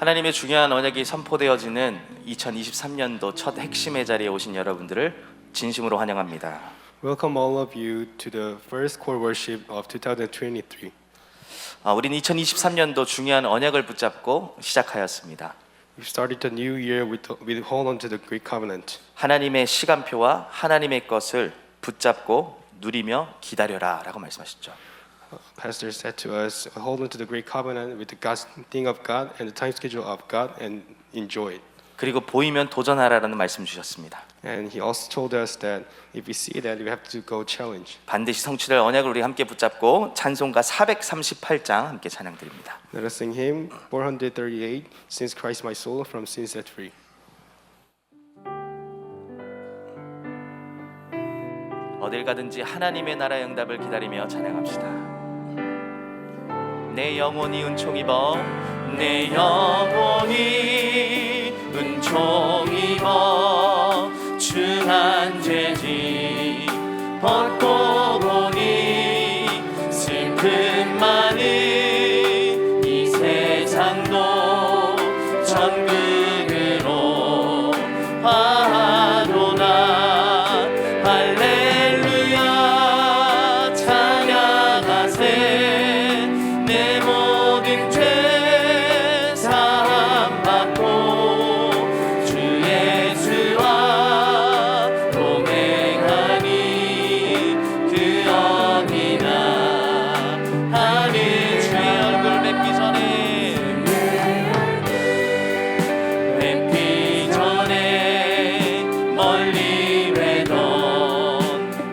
하나님의 중요한 언약이 선포되어지는 2023년도 첫 핵심의 자리에 오신 여러분들을 진심으로 환영합니다. Welcome all of you to the first core worship of 2023. 우리는 2023년도 중요한 언약을 붙잡고 시작하였습니다. We started the new year with hold on to the Great Covenant. 하나님의 시간표와 하나님의 것을 붙잡고 누리며 기다려라 라고 말씀하셨죠. Pastor said to us, hold on to the Great Covenant with the God's thing of God and the time schedule of God and enjoy it. 그리고 보이면 도전하라라는 말씀 주셨습니다. And he also told us that if we see that, we have to go challenge. 반드시 성취될 언약을 우리 함께 붙잡고 찬송가 438장 함께 찬양드립니다. Let us sing hymn 438, Since Christ my soul from sin set free. 어딜 가든지 하나님의 나라의 응답을 기다리며 찬양합시다. 내 영혼이 은총 입어 내 영혼이 은총 입어 중한 죄짐 벗고 보니 슬픔 많은 이 세상도 천국으로 하도다. 할렐루야 찬양하세. 내 모든 죄 사함받고 주 예수와 동행하니 그 어디나 하늘. 주의 얼굴 뵙기 전에 멀리 외던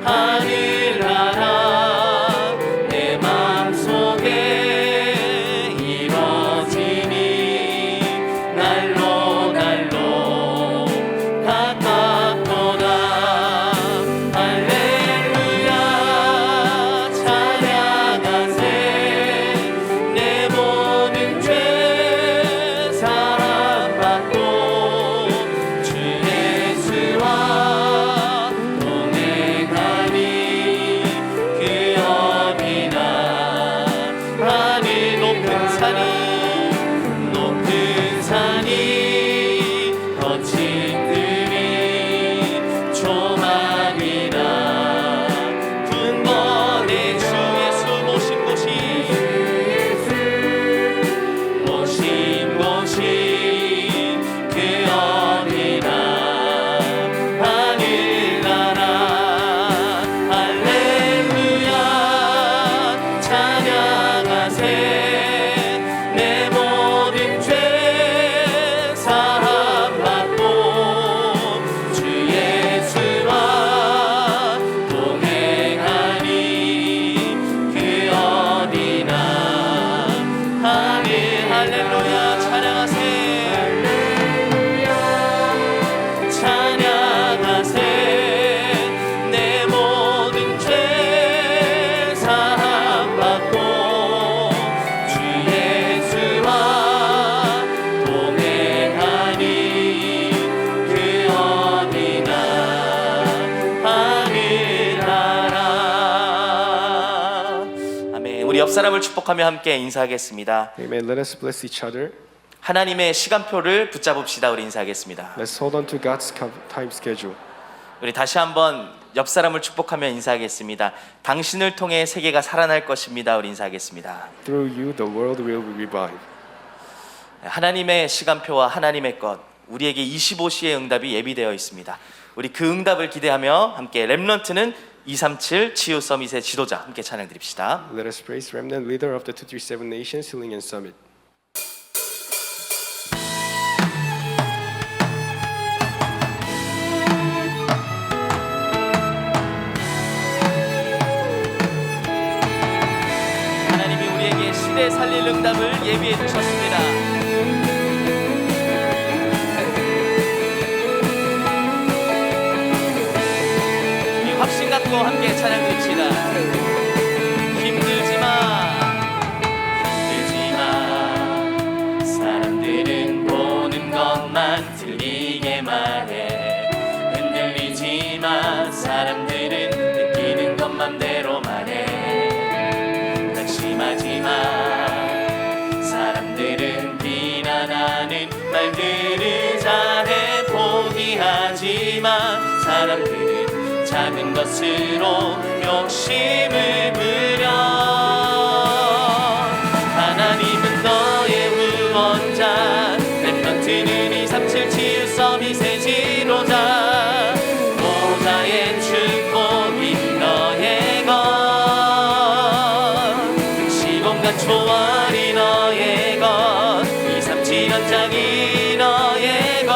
하늘나라 내 맘속에 이뤄지니 날로 날로 가깝도다. 할렐루야 찬양하세. 내 모든 죄 사함받고 주 예수와 동행하니 그 어디나 하늘. 높은 산이 거친 들이 조망이다. 군번에 주 예수 모신 곳이 그 어디나 하늘나라. 할렐루야 찬양하세. 내 모든 죄 사함받고 주 예수와 동행하니 그 어디나 하늘. 할렐루야 찬양하세. 찬양하세. 내 모든 죄 사함받고 주 예수와 동행하니 그 어디나 하늘나라. 아멘. 우리 옆 사람을 축복하며 함께 인사하겠습니다. Amen. Let us bless each other. 하나님의 시간표를 붙잡읍시다. 우리 인사하겠습니다. Let's hold on to God's time schedule. 우리 다시 한번 옆 사람을 축복하며 인사하겠습니다. 당신을 통해 세계가 살아날 것입니다. 우리 인사하겠습니다. Through you, the world will be revived. 하나님의 시간표와 하나님의 것, 우리에게 25시의 응답이 예비되어 있습니다. 우리 그 응답을 기대하며 함께 렘넌트는 237 치유 서밋의 지도자 함께 찬양 드립시다. Let us praise Remnant, leader of the 237 Nations Healing and Summit. 하나님이 우리에게 시대 살릴 응답을 예비해 주셨습니다. 우리 확신 갖고 함께 찬양 드립시다. 힘들지 마, 사람들은 보는 것만 틀리게 말해. 흔들리지 마, 사람들은 느끼는 것만 맘대로 말해. 낙심하지 마. 사람들은 비난하는 사람들은 작은 것으로 욕심을 부려. 하나님은 너의 구원자, 렘넌트는 237 치유 서밋의 지도자. 보좌의 축복이 너의 것, 시공간 초월이 너의 것, 237 연장이 너의 것.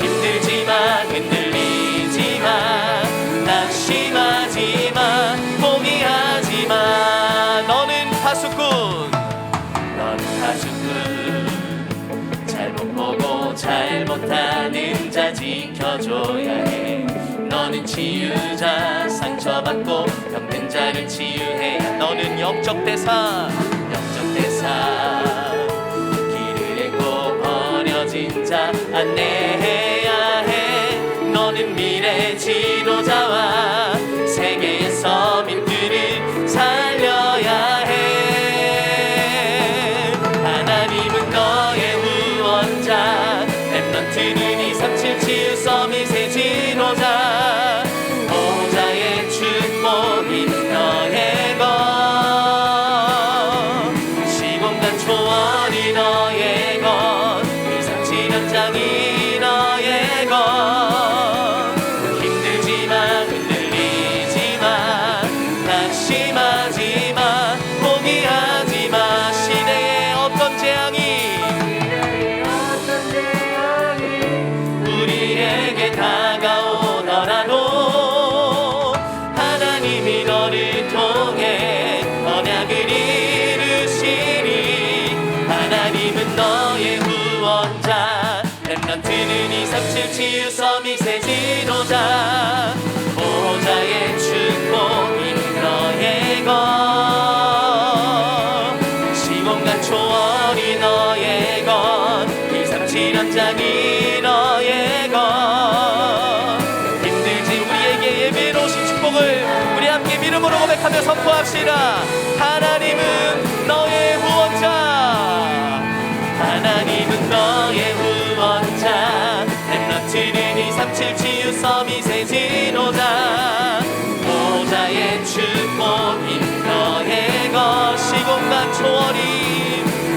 힘들지만 흔들리지만 낙심하지만 포기하지만 너는 파수꾼, 넌 파수꾼. 잘못 보고 잘못하는 자 지켜줘야 해. 너는 치유자, 상처받고 병든 자를 치유해야. 너는 역적대사, 역적대사. 길을 잃고 버려진 자 안내해야 해. 너는 미래 지도자와 세계의 서밋들을 살려야 해. 하나님은 너의 후원자, 렘넌트는 237 치유 서밋의 지도자. 보좌의 축복이 너의 것, 시공간 초월이 너의 것, 237 연장이 너의 것. 힘들지만 흔들리지만 낙심하지마 포기하지마. 시대의 어떤 재앙이 우리에게 다가오더라도 하나님이 너를 통해 언약을 이루시리. 하나님은 너의 후원자, 렘넌트는 237 치유 서밋의 지도자. 보좌의 축복이 너의 것, 시공간 초월이 너의 것, 237 연장이 너의 것. 힘들지 우리에게 예배로 오신 축복을 우리 함께 믿음으로 고백하며 선포합시다. 하나님은 너의 후원자, 하나님은 너의 후원자, 렘넌트는 237 치유 서밋의 지도자. 보좌의 축복이 너의 것, 시공간 초월이,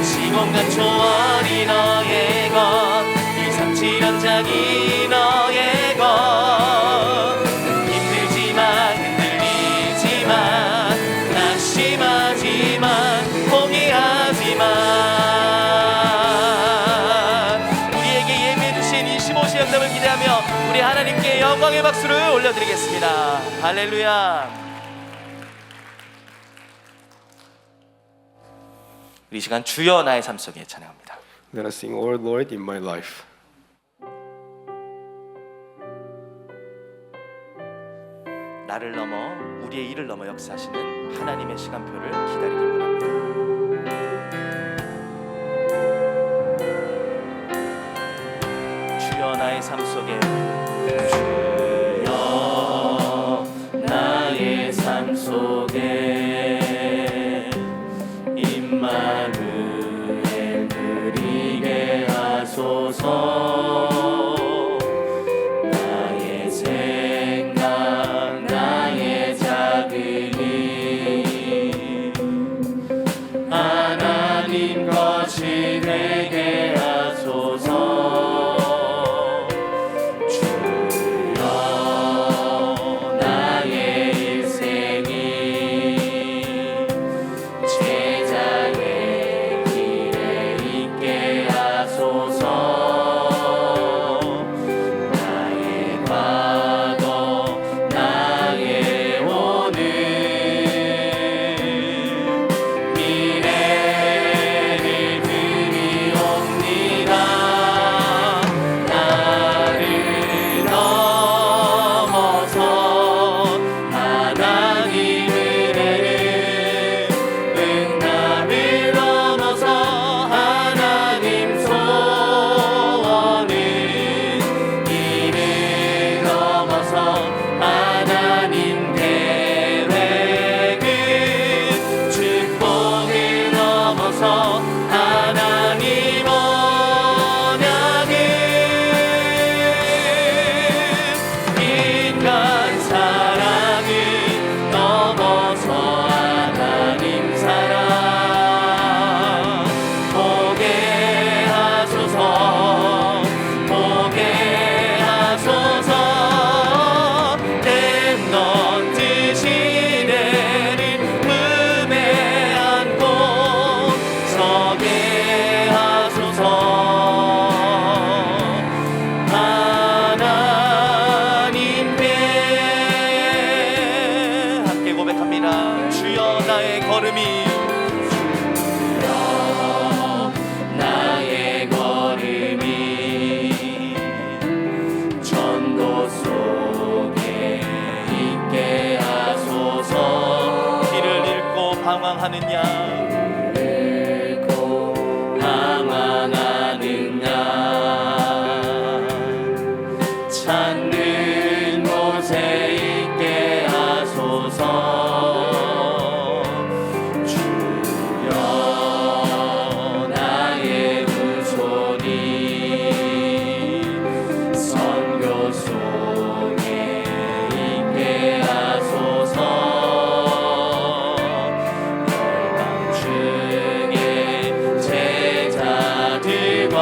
시공간 초월이 너의 것, 237 연장이 너의 것. 힘들지만 흔들리지만 낙심하지만 포기하지만. 우리에게 예비해 주신 25시의 응답을 기대하며 우리 하나님께 영광의 박수를 올려드리겠습니다. 할렐루야. 이 시간 주여 나의 삶 속에 찬양합니다. Let us sing, O Lord, in my life. 나를 넘어 우리의 일을 넘어 역사하시는 하나님의 시간표를 기다리길 원합니다. 주여 나의 삶 속에, 주여 나의 삶 속에 임마누엘 드리게 하소서. 나의 생각 나의 작은 일 하나님 것이 되게 하소서. 주여 나의 일생이 제자의 길에 있게 하소서. 나의 과거 나의 오늘 미래를 잃고 방황하느냐 찾는 곳에 있게 하소서 주여 나의 후손이 선교 속에 있게 하소서 열방 중에 제자들과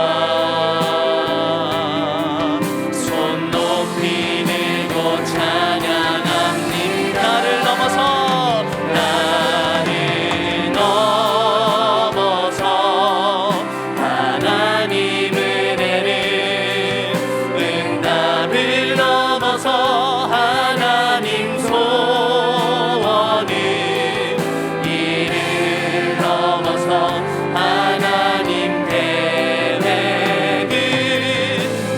손 높이 들고 찬양합니다. 나를 넘어서 하나님 은혜를 응답을 넘어서 하나님 소원을 이를 넘어서 하나님 계획을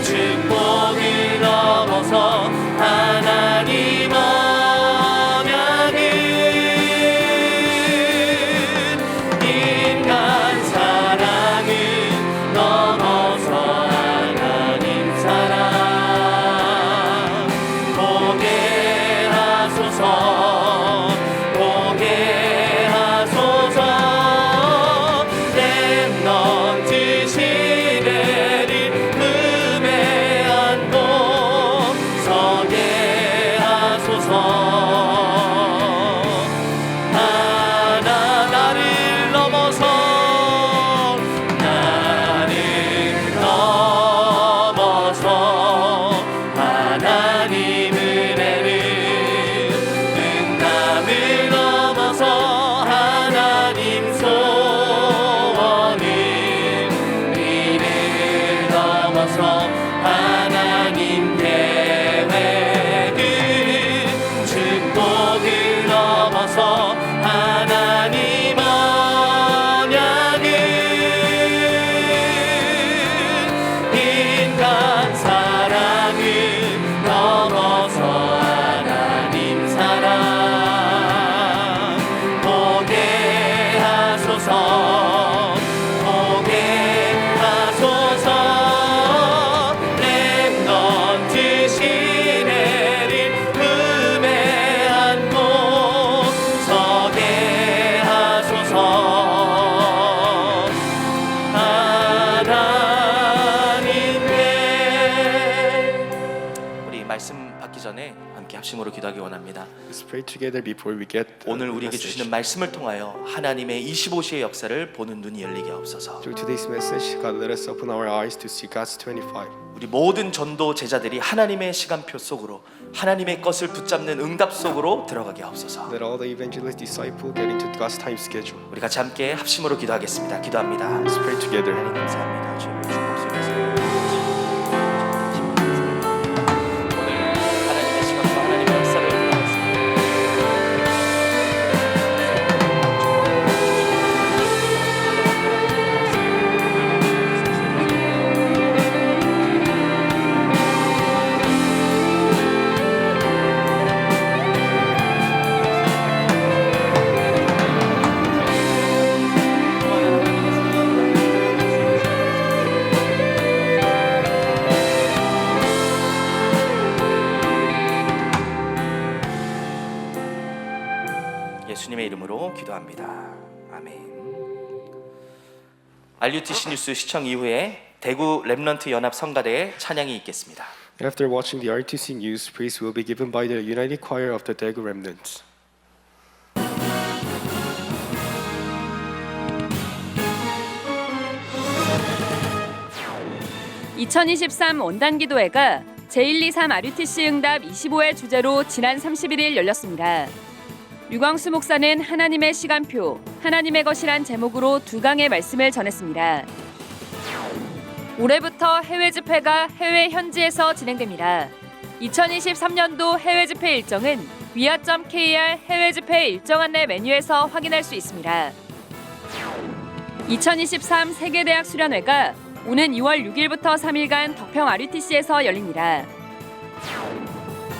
축복을 넘어서 하나님 언약을 인간 사랑을 넘어서 하나님 사랑 보게 하소서 보게 하소서 렘넌트 시대를 품에 안고 서게 하소서 나를 넘어서 하나님 은혜를 응답을 넘어서 하나님 소원을 이를 넘어서 하나님 계획을 축복을 넘어서 하나님 언약을 인간 사랑을 넘어서 하나님 사랑 보게 하소서 보게 하소서 렘넌트 시대를 품에 안고 서게 하소서 하나님께 우리 말씀 받기 전에 함께 합심으로 기도하기 원합니다. Let's pray together before we get 오늘 the 우리에게 message. 주시는 말씀을 통하여 하나님의 25시의 역사를 보는 눈이 열리게 하옵소서. Through today's message, God, let us open our eyes to see God's 25. 우리 모든 전도 제자들이 하나님의 시간표 속으로 하나님의 것을 붙잡는 응답 속으로 들어가게 하옵소서. Let all the evangelist disciple get into God's time schedule. 우리 같이 함께 합심으로 기도하겠습니다. 기도합니다. Let's pray together. 하나님 감사합니다. 주의 축복 속에서 오늘 하나님의 시간과 하나님의 역사를 예수님의 이름으로 기도합니다. 아멘. RUTC 뉴스 시청 이후에 대구 렘넌트 연합 성가대의 찬양이 있겠습니다. After watching the RTC news, praise will be given by the United Choir of the Daegu Remnants. 2023 원단기도회가 제123 RUTC 응답 25회 주제로 지난 31일 열렸습니다. 류광수 목사는 하나님의 시간표, 하나님의 것이란 제목으로 두 강의 말씀을 전했습니다. 올해부터 해외 집회가 해외 현지에서 진행됩니다. 2023년도 해외 집회 일정은 위아.kr 해외 집회 일정 안내 메뉴에서 확인할 수 있습니다. 2023 세계대학 수련회가 오는 2월 6일부터 3일간 덕평 RUTC에서 열립니다.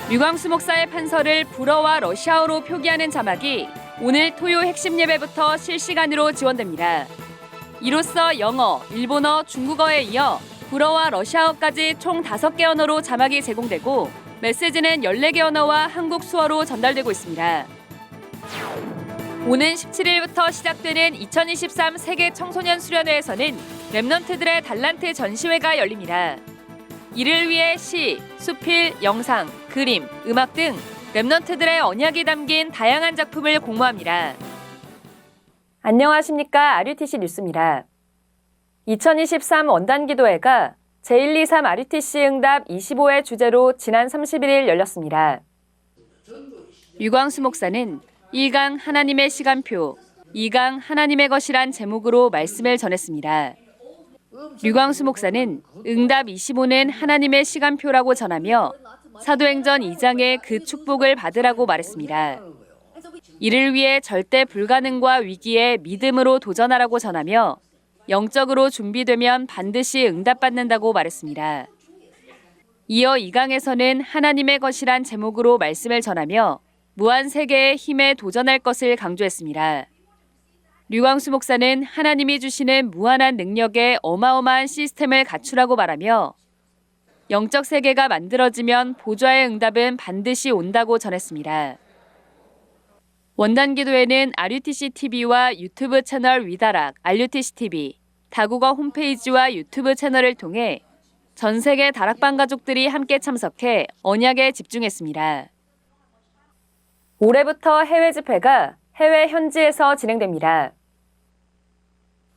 류광수 목사의 판서를 불어와 러시아어로 표기하는 자막이 오늘 토요 핵심 예배부터 실시간으로 지원됩니다. 이로써 영어, 일본어, 중국어에 이어 불어와 러시아어까지 총 5개 언어로 자막이 제공되고 메시지는 14개 언어와 한국 수어로 전달되고 있습니다. 오는 17일부터 시작되는 2023 세계 청소년 수련회에서는 랩넌트들의 달란트 전시회가 열립니다. 이를 위해 시, 수필, 영상, 그림, 음악 등 랩넌트들의 언약이 담긴 다양한 작품을 공모합니다. 안녕하십니까. RUTC 뉴스입니다. 2023 원단기도회가 제123 RUTC 응답 25회 주제로 지난 31일 열렸습니다. 류광수 목사는 1강 하나님의 시간표, 2강 하나님의 것이란 제목으로 말씀을 전했습니다. 류광수 목사는 응답 25는 하나님의 시간표라고 전하며 사도행전 2장의 그 축복을 받으라고 말했습니다. 이를 위해 절대 불가능과 위기에 믿음으로 도전하라고 전하며 영적으로 준비되면 반드시 응답받는다고 말했습니다. 이어 2강에서는 하나님의 것이란 제목으로 말씀을 전하며 무한 세계의 힘에 도전할 것을 강조했습니다. 류광수 목사는 하나님이 주시는 무한한 능력에 어마어마한 시스템을 갖추라고 말하며 영적 세계가 만들어지면 보좌의 응답은 반드시 온다고 전했습니다. 원단기도회는 RUTC TV와 유튜브 채널 위다락 RUTC TV, 다국어 홈페이지와 유튜브 채널을 통해 전 세계 다락방 가족들이 함께 참석해 언약에 집중했습니다. 올해부터 해외 집회가 해외 현지에서 진행됩니다.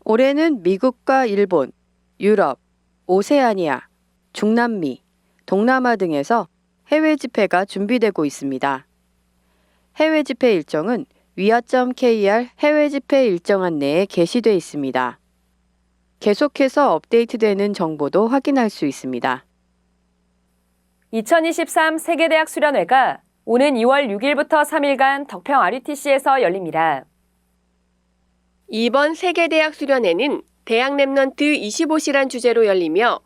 올해는 미국과 일본, 유럽, 오세아니아, 중남미, 동남아 등에서 해외 집회가 준비되고 있습니다. 해외 집회 일정은 위아.kr 해외 집회 일정 안내에 게시돼 있습니다. 계속해서 업데이트되는 정보도 확인할 수 있습니다. 2023 세계대학 수련회가 오는 2월 6일부터 3일간 덕평 RUTC에서 열립니다. 이번 세계대학 수련회는 대학 랩넌트 25시란 주제로 열리며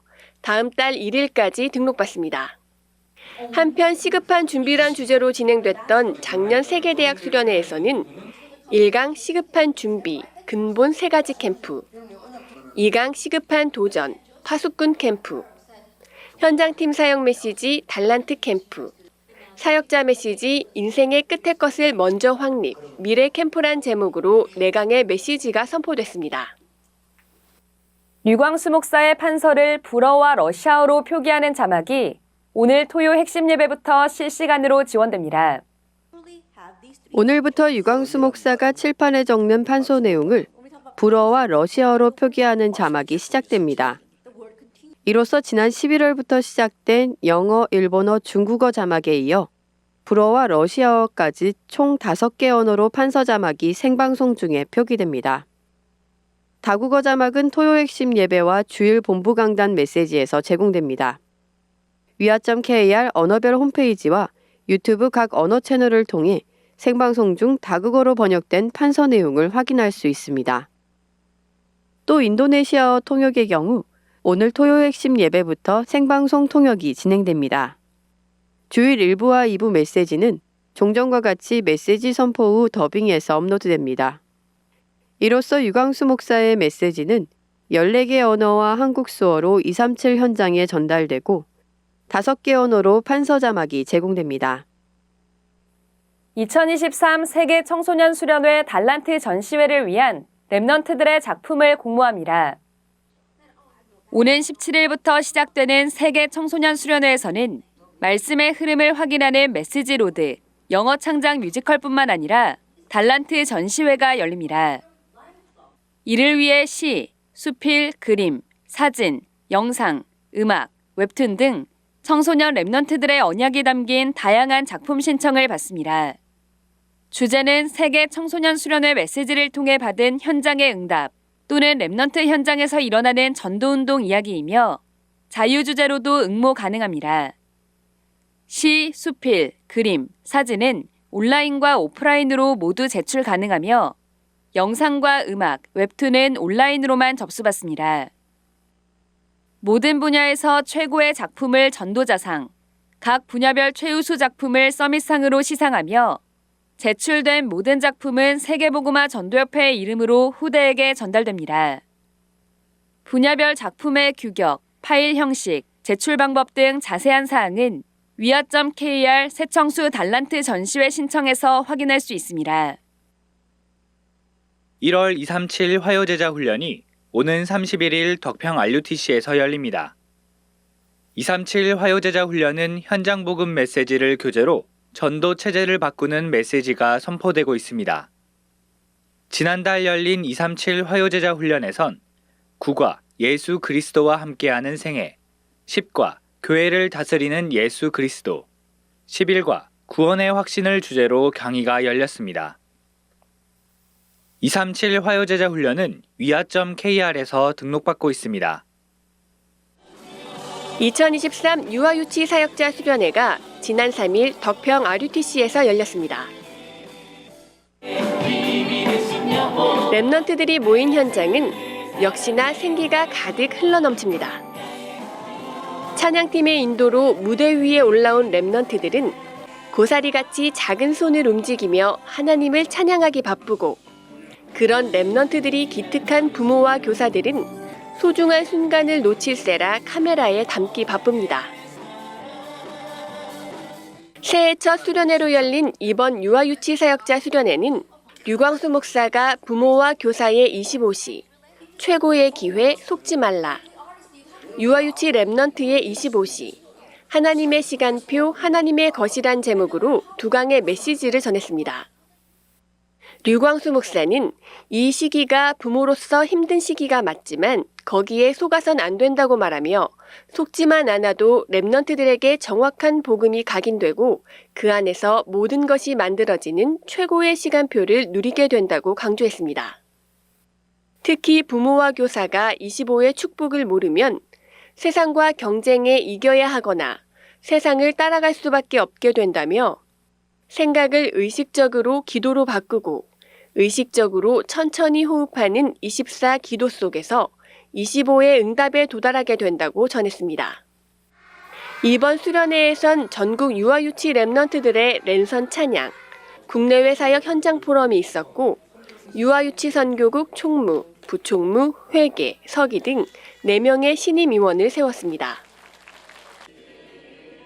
다음 달 1일까지 등록받습니다. 한편 시급한 준비란 주제로 진행됐던 작년 세계대학 수련회에서는 1강 시급한 준비, 근본 3가지 캠프, 2강 시급한 도전, 파수꾼 캠프, 현장팀 사역 메시지 달란트 캠프, 사역자 메시지 인생의 끝의 것을 먼저 확립, 미래 캠프란 제목으로 4강의 메시지가 선포됐습니다. 류광수 목사의 판서를 불어와 러시아어로 표기하는 자막이 오늘 토요 핵심 예배부터 실시간으로 지원됩니다. 오늘부터 유광수 목사가 칠판에 적는 판소 내용을 불어와 러시아어로 표기하는 자막이 시작됩니다. 이로써 지난 11월부터 시작된 영어, 일본어, 중국어 자막에 이어 불어와 러시아어까지 총 5개 언어로 판서 자막이 생방송 중에 표기됩니다. 다국어 자막은 토요 핵심 예배와 주일 본부 강단 메시지에서 제공됩니다. 위아.kr 언어별 홈페이지와 유튜브 각 언어 채널을 통해 생방송 중 다국어로 번역된 판서 내용을 확인할 수 있습니다. 또 인도네시아어 통역의 경우 오늘 토요 핵심 예배부터 생방송 통역이 진행됩니다. 주일 1부와 2부 메시지는 종전과 같이 메시지 선포 후 더빙해서 업로드됩니다. 이로써 유광수 목사의 메시지는 14개 언어와 한국 수어로 237 현장에 전달되고 5개 언어로 판서 자막이 제공됩니다. 2023 세계 청소년 수련회 달란트 전시회를 위한 랩넌트들의 작품을 공모합니다. 오는 17일부터 시작되는 세계 청소년 수련회에서는 말씀의 흐름을 확인하는 메시지 로드, 영어 창작 뮤지컬뿐만 아니라 달란트 전시회가 열립니다. 이를 위해 시, 수필, 그림, 사진, 영상, 음악, 웹툰 등 청소년 랩넌트들의 언약이 담긴 다양한 작품 신청을 받습니다. 주제는 세계 청소년 수련회 메시지를 통해 받은 현장의 응답 또는 랩넌트 현장에서 일어나는 전도운동 이야기이며 자유주제로도 응모 가능합니다. 시, 수필, 그림, 사진은 온라인과 오프라인으로 모두 제출 가능하며 영상과 음악, 웹툰은 온라인으로만 접수받습니다. 모든 분야에서 최고의 작품을 전도자상, 각 분야별 최우수 작품을 서밋상으로 시상하며 제출된 모든 작품은 세계복음화 전도협회의 이름으로 후대에게 전달됩니다. 분야별 작품의 규격, 파일 형식, 제출 방법 등 자세한 사항은 위아.kr 새청수 달란트 전시회 신청에서 확인할 수 있습니다. 1월 237 화요제자 훈련이 오는 31일 덕평 RUTC에서 열립니다. 237 화요제자 훈련은 현장 복음 메시지를 교재로 전도 체제를 바꾸는 메시지가 선포되고 있습니다. 지난달 열린 237 화요제자 훈련에선 9과 예수 그리스도와 함께하는 생애, 10과 교회를 다스리는 예수 그리스도, 11과 구원의 확신을 주제로 강의가 열렸습니다. 237 화요제자 훈련은 위아.kr에서 등록받고 있습니다. 2023 유아유치 사역자 수련회가 지난 3일 덕평 RUTC에서 열렸습니다. 랩런트들이 모인 현장은 역시나 생기가 가득 흘러넘칩니다. 찬양팀의 인도로 무대 위에 올라온 랩런트들은 고사리같이 작은 손을 움직이며 하나님을 찬양하기 바쁘고, 그런 랩런트들이 기특한 부모와 교사들은 소중한 순간을 놓칠세라 카메라에 담기 바쁩니다. 새해 첫 수련회로 열린 이번 유아유치 사역자 수련회는 류광수 목사가 부모와 교사의 25시, 최고의 기회 속지 말라, 유아유치 랩넌트의 25시, 하나님의 시간표 하나님의 것이란 제목으로 두 강의 메시지를 전했습니다. 류광수 목사는 이 시기가 부모로서 힘든 시기가 맞지만 거기에 속아선 안 된다고 말하며, 속지만 않아도 랩넌트들에게 정확한 복음이 각인되고 그 안에서 모든 것이 만들어지는 최고의 시간표를 누리게 된다고 강조했습니다. 특히 부모와 교사가 25의 축복을 모르면 세상과 경쟁에 이겨야 하거나 세상을 따라갈 수밖에 없게 된다며, 생각을 의식적으로 기도로 바꾸고 의식적으로 천천히 호흡하는 24 기도 속에서 25의 응답에 도달하게 된다고 전했습니다. 이번 수련회에선 전국 유아유치 랩넌트들의 랜선 찬양, 국내외 사역 현장 포럼이 있었고, 유아유치 선교국 총무, 부총무, 회계, 서기 등 4명의 신임 임원을 세웠습니다.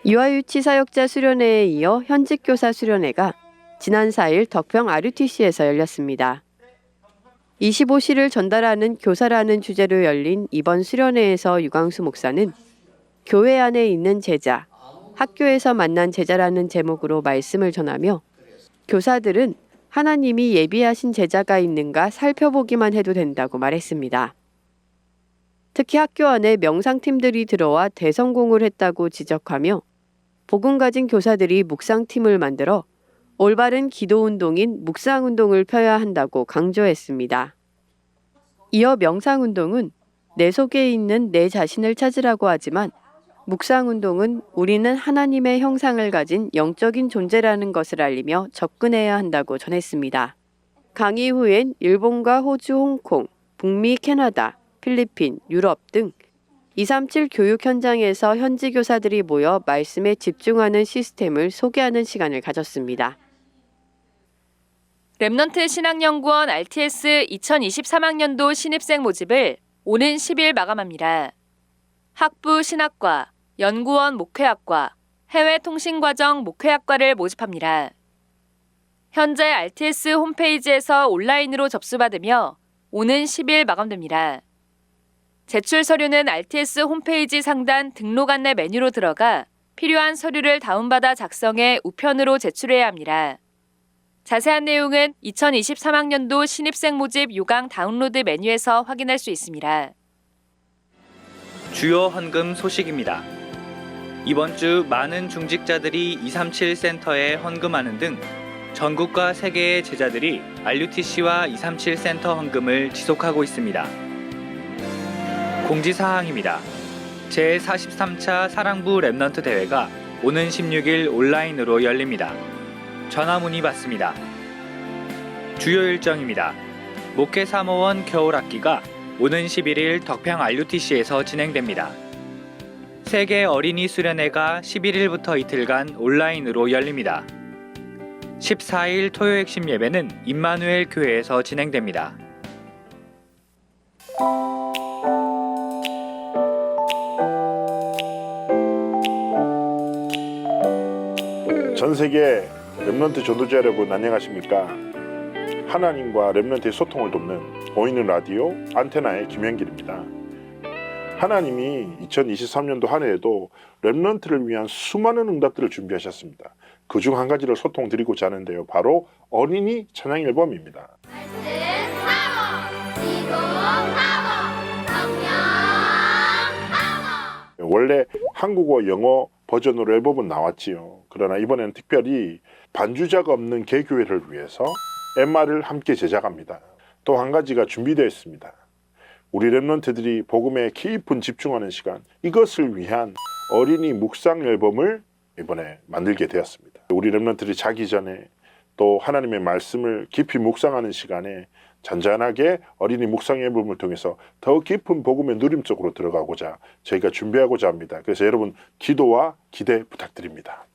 유아유치 사역자 수련회에 이어 현직 교사 수련회가 지난 4일 덕평 RUTC에서 열렸습니다. 25시를 전달하는 교사라는 주제로 열린 이번 수련회에서 유광수 목사는 교회 안에 있는 제자, 학교에서 만난 제자라는 제목으로 말씀을 전하며, 교사들은 하나님이 예비하신 제자가 있는가 살펴보기만 해도 된다고 말했습니다. 특히 학교 안에 명상팀들이 들어와 대성공을 했다고 지적하며, 복음 가진 교사들이 묵상팀을 만들어 올바른 기도운동인 묵상운동을 펴야 한다고 강조했습니다. 이어 명상운동은 내 속에 있는 내 자신을 찾으라고 하지만, 묵상운동은 우리는 하나님의 형상을 가진 영적인 존재라는 것을 알리며 접근해야 한다고 전했습니다. 강의 후엔 일본과 호주, 홍콩, 북미, 캐나다, 필리핀, 유럽 등 237 교육 현장에서 현지 교사들이 모여 말씀에 집중하는 시스템을 소개하는 시간을 가졌습니다. 랩넌트 신학연구원 RTS 2023학년도 신입생 모집을 오는 10일 마감합니다. 학부 신학과, 연구원 목회학과, 해외통신과정 목회학과를 모집합니다. 현재 RTS 홈페이지에서 온라인으로 접수받으며 오는 10일 마감됩니다. 제출 서류는 RTS 홈페이지 상단 등록 안내 메뉴로 들어가 필요한 서류를 다운받아 작성해 우편으로 제출해야 합니다. 자세한 내용은 2023학년도 신입생 모집 요강 다운로드 메뉴에서 확인할 수 있습니다. 주요 헌금 소식입니다. 이번 주 많은 중직자들이 237 센터에 헌금하는 등 전국과 세계의 제자들이 RUTC와 237 센터 헌금을 지속하고 있습니다. 공지사항입니다. 제43차 사랑부 랩넌트 대회가 오는 16일 온라인으로 열립니다. 전화 문의 받습니다. 주요 일정입니다. 목회 사모원 겨울학기가 오는 11일 덕평 RUTC에서 진행됩니다. 세계 어린이 수련회가 11일부터 이틀간 온라인으로 열립니다. 14일 토요 핵심 예배는 임마누엘 교회에서 진행됩니다. 전 세계 렘넌트 전도자 여러분 안녕하십니까? 하나님과 렘넌트의 소통을 돕는 보이는 라디오 안테나의 김현길입니다. 하나님이 2023년도 한 해에도 렘넌트를 위한 수많은 응답들을 준비하셨습니다. 그중 한 가지를 소통드리고자 하는데요. 바로 어린이 찬양 앨범입니다. 원래 한국어, 영어 버전으로 앨범은 나왔지요. 그러나 이번에는 특별히 반주자가 없는 개교회를 위해서 MR을 함께 제작합니다. 또 한 가지가 준비되어 있습니다. 우리 렘넌트들이 복음에 깊은 집중하는 시간, 이것을 위한 어린이 묵상 앨범을 이번에 만들게 되었습니다. 우리 렘넌트들이 자기 전에 또 하나님의 말씀을 깊이 묵상하는 시간에 잔잔하게 어린이 묵상 앨범을 통해서 더 깊은 복음의 누림 속으로 들어가고자 저희가 준비하고자 합니다. 그래서 여러분 기도와 기대 부탁드립니다.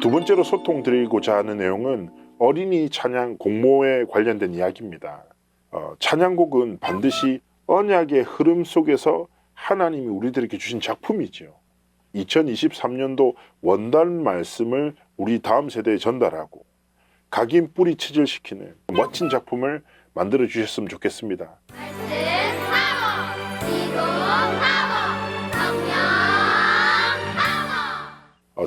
두 번째로 소통드리고자 하는 내용은 어린이 찬양 공모에 관련된 이야기입니다. 찬양곡은 반드시 언약의 흐름 속에서 하나님이 우리들에게 주신 작품이죠. 2023년도 원단 말씀을 우리 다음 세대에 전달하고 각인 뿌리 체질시키는 멋진 작품을 만들어 주셨으면 좋겠습니다.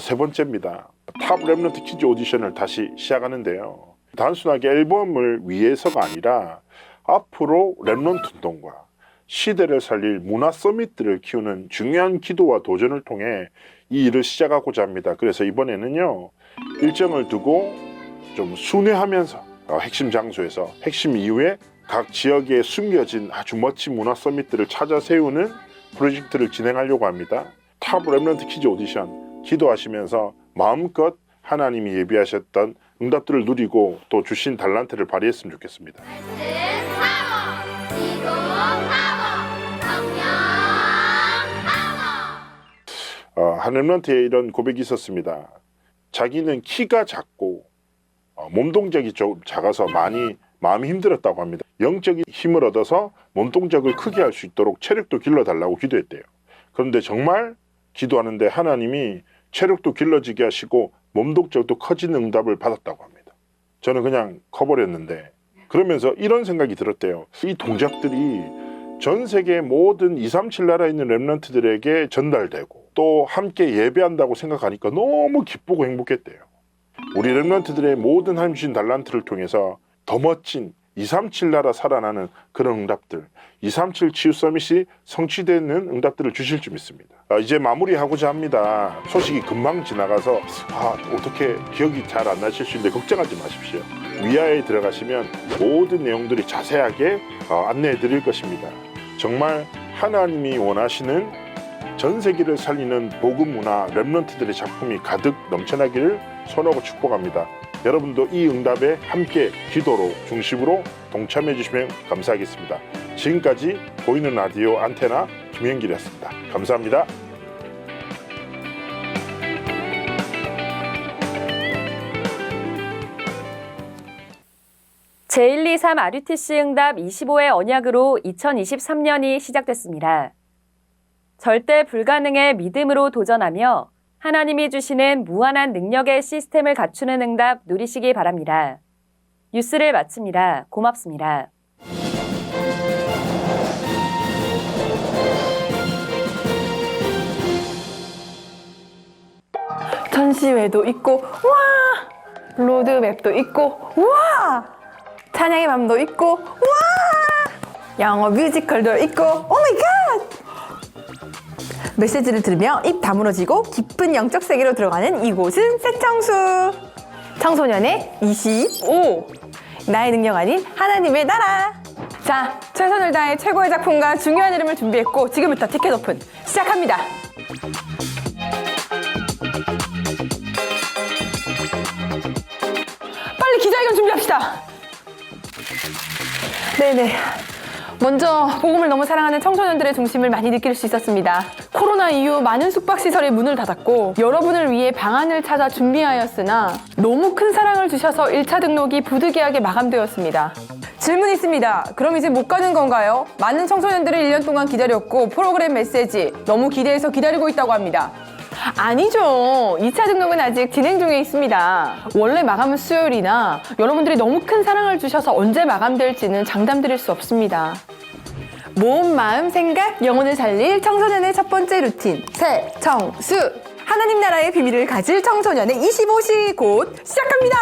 세 번째입니다. 탑 렘넌트 키즈 오디션을 다시 시작하는데요. 단순하게 앨범을 위해서가 아니라 앞으로 렘넌트 운동과 시대를 살릴 문화 서밋들을 키우는 중요한 기도와 도전을 통해 이 일을 시작하고자 합니다. 그래서 이번에는요, 일정을 두고 좀 순회하면서 핵심 장소에서 핵심 이후에 각 지역에 숨겨진 아주 멋진 문화 서밋들을 찾아 세우는 프로젝트를 진행하려고 합니다. 탑 렘넌트 키즈 오디션 기도하시면서 마음껏 하나님이 예비하셨던 응답들을 누리고 또 주신 달란트를 발휘했으면 좋겠습니다. 한 렘넌트에 이런 고백이 있었습니다. 자기는 키가 작고 몸동작이 좀 작아서 많이 마음이 힘들었다고 합니다. 영적인 힘을 얻어서 몸동작을 크게 할 수 있도록 체력도 길러달라고 기도했대요. 그런데 정말 기도하는데 하나님이 체력도 길러지게 하시고 몸동작도 커지는 응답을 받았다고 합니다. 저는 그냥 커버렸는데 그러면서 이런 생각이 들었대요. 이 동작들이 전 세계 모든 237 나라에 있는 렘넌트들에게 전달되고 또 함께 예배한다고 생각하니까 너무 기쁘고 행복했대요. 우리 렘넌트들의 모든 하나님 주신 달란트를 통해서 더 멋진 237 나라 살아나는 그런 응답들, 237 치유 서밋이 성취되는 응답들을 주실 줄 믿습니다. 이제 마무리하고자 합니다. 소식이 금방 지나가서 어떻게 기억이 잘 안 나실 수 있는데 걱정하지 마십시오. 위아래에 들어가시면 모든 내용들이 자세하게 안내해 드릴 것입니다. 정말 하나님이 원하시는 전 세계를 살리는 복음 문화 렘넌트들의 작품이 가득 넘쳐나기를 소원하고 축복합니다. 여러분도 이 응답에 함께 기도로 중심으로 동참해 주시면 감사하겠습니다. 지금까지 보이는 라디오 안테나 김현길이었습니다. 감사합니다. 제123 RUTC 응답 25회 언약으로 2023년이 시작됐습니다. 절대 불가능에 믿음으로 도전하며 하나님이 주시는 무한한 능력의 시스템을 갖추는 응답 누리시기 바랍니다. 뉴스를 마칩니다. 고맙습니다. 전시회도 있고, 와! 로드맵도 있고, 와! 찬양의 밤도 있고, 와! 영어 뮤지컬도 있고, 오 마이 갓! 메시지를 들으며 입 다물어지고 깊은 영적 세계로 들어가는 이곳은 새청수 청소년의 25 나의 능력 아닌 하나님의 나라. 자, 최선을 다해 최고의 작품과 중요한 이름을 준비했고 지금부터 티켓 오픈 시작합니다. 빨리 기자회견 준비합시다. 네네. 먼저 복음을 너무 사랑하는 청소년들의 중심을 많이 느낄 수 있었습니다. 코로나 이후 많은 숙박시설이 문을 닫았고 여러분을 위해 방안을 찾아 준비하였으나 너무 큰 사랑을 주셔서 1차 등록이 부득이하게 마감되었습니다. 질문 있습니다. 그럼 이제 못 가는 건가요? 많은 청소년들이 1년 동안 기다렸고 프로그램 메시지 너무 기대해서 기다리고 있다고 합니다. 아니죠. 2차 등록은 아직 진행 중에 있습니다. 원래 마감은 수요일이나 여러분들이 너무 큰 사랑을 주셔서 언제 마감될지는 장담드릴 수 없습니다. 몸, 마음, 생각, 영혼을 살릴 청소년의 첫 번째 루틴 새청수! 하나님 나라의 비밀을 가질 청소년의 25시 곧 시작합니다.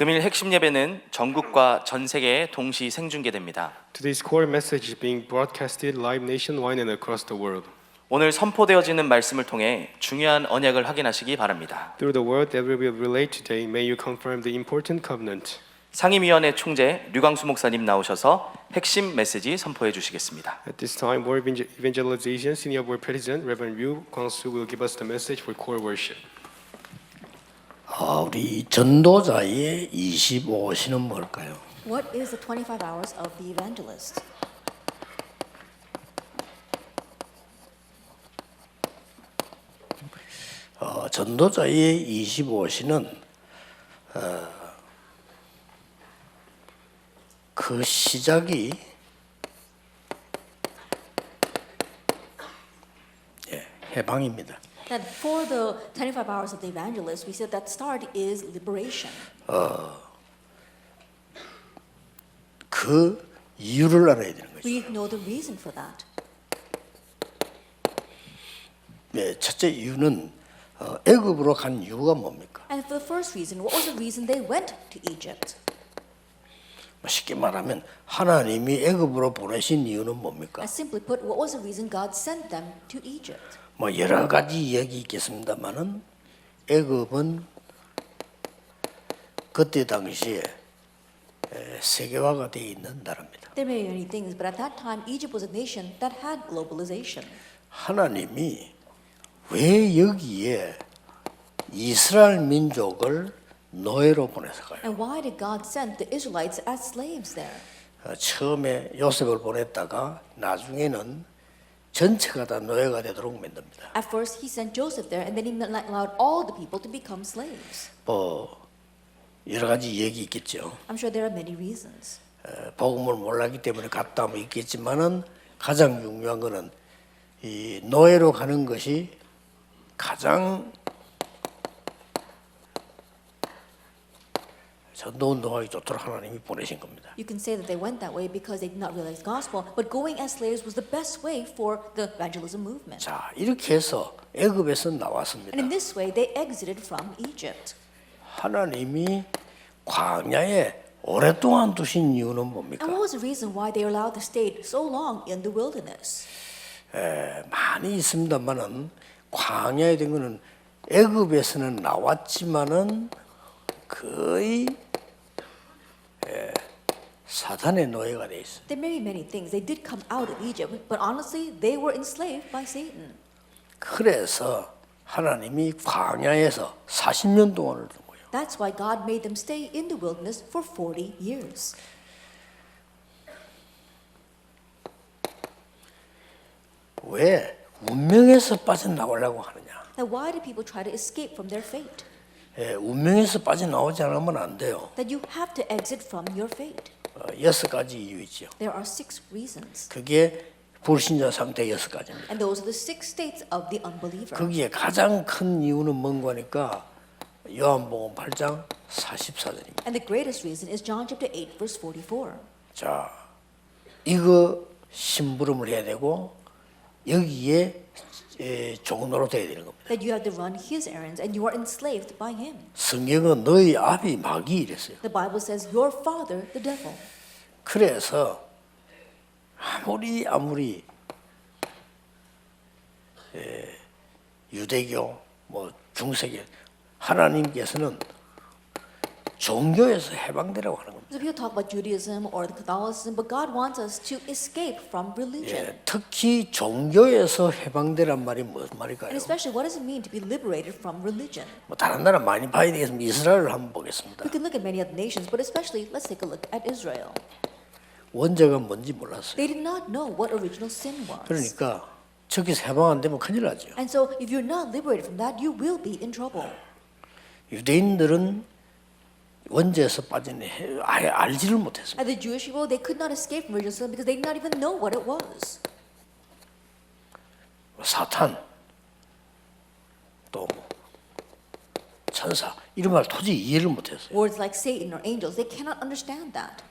금일 핵심 예배는 전국과 전 세계에 동시 생중계됩니다. Today's core message is being broadcasted live nationwide and across the world. 오늘 선포되어지는 말씀을 통해 중요한 언약을 확인하시기 바랍니다. Through the word that we will relate today, may you confirm the important covenant. 상임위원회 총재 류광수 목사님 나오셔서 핵심 메시지 선포해 주시겠습니다. At this time, Word Evangelization Senior Board President Reverend Ryu Kwang-soo will give us the message for core worship. 우리 전도자의 25시는 뭘까요? What is the 25 hours of the evangelist? 전도자의 25시는 그 시작이 해방입니다. That for the 25 hours of the evangelist, we said that start is liberation. 그 이유를 알아야 되는 거죠. We know the reason for that. 네, 첫째 이유는 애굽으로 간 이유가 뭡니까? And for the first reason, what was the reason they went to Egypt? 쉽게 말하면 하나님이 애굽으로 보내신 이유는 뭡니까? And simply put, what was the reason God sent them to Egypt? 뭐 여러 가지 이야기 있겠습니다만은 애굽은 그때 당시에 세계화가 되어 있는 나라입니다. There may be many things, but at that time, Egypt was a nation that had globalization. 하나님이 왜 여기에 이스라엘 민족을 노예로 보내서가요? And why did God send the Israelites as slaves there? 처음에 요셉을 보냈다가 나중에는 전체가 다 노예가 되도록 만듭니다. At first, he sent Joseph there, and then he allowed all the people to become slaves. 뭐 여러 가지 얘기 있겠죠. I'm sure there are many reasons. 복음을 몰랐기 때문에 갔다 뭐 있겠지만은 가장 중요한 거는 이 노예로 가는 것이 가장 전도운동하기 좋도록 하나님이 보내신 겁니다. You can say that they went that way because they did not realize the gospel, but going as slaves was the best way for the evangelism movement. 자, 이렇게 해서 애굽에서 나왔습니다. And in this way, they exited from Egypt. 하나님이 광야에 오랫동안 두신 이유는 And 뭡니까? what was the reason why they were allowed to stay so long in the wilderness? 많이 있습니다만은 광야에 된 거는 애굽에서는 나왔지만은 거의 사탄의 노예가 돼 있어. There may be many things. They did come out of Egypt, but honestly, they were enslaved by Satan. 그래서 하나님이 광야에서 40년 동안을 둔 거예요. That's why God made them stay in the wilderness for 40 years. 왜 운명에서 빠져나오려고 하느냐? Now, why do people try to escape from their fate? 운명에서 빠져나오지 않으면 안 돼요. That you have to exit from your fate. 6가지 이유 있죠. There are 6 reasons. 그게 불신자 상태 6가지입니다. And those are the 6 states of the unbeliever. 거기에 가장 큰 이유는 뭔가 하니까 요한복음 8장 44절입니다. And the greatest reason is John chapter 8, verse 44. 자, 이거 심부름을 해야 되고 여기에 종로로 돼야 되는 겁니다. That you have to run his errands and you are enslaved by him. 성경은 너희 아비 마귀 이랬어요. The Bible says, your father, the devil. 그래서 아무리 유대교 뭐 중세계 하나님께서는 종교에서 해방되라고 하는 겁니다. So people talk about Judaism or the Catholicism, but God wants us to escape from religion. 특히 종교에서 해방되란 말이 무슨 말일까요? And especially, what does it mean to be liberated from religion? 뭐 다른 나라 많이 봐야 되겠습니다. 이스라엘을 한번 보겠습니다. We can look at many other nations, but especially, let's take a look at Israel. 원죄가 뭔지 몰랐어요. They did not know what original sin was. 그러니까 저기서 해방 안 되면 큰일 나죠. And so, if you're not liberated from that, you will be in trouble. 유대인들은 원죄에서 빠진 아예 알지를 못했어요. And the Jewish people, they could not escape from original sin because they did not even know what it was. 사탄 또 천사 이런 말 도저히 이해를 못했어요. Words like Satan or angels, they cannot understand that.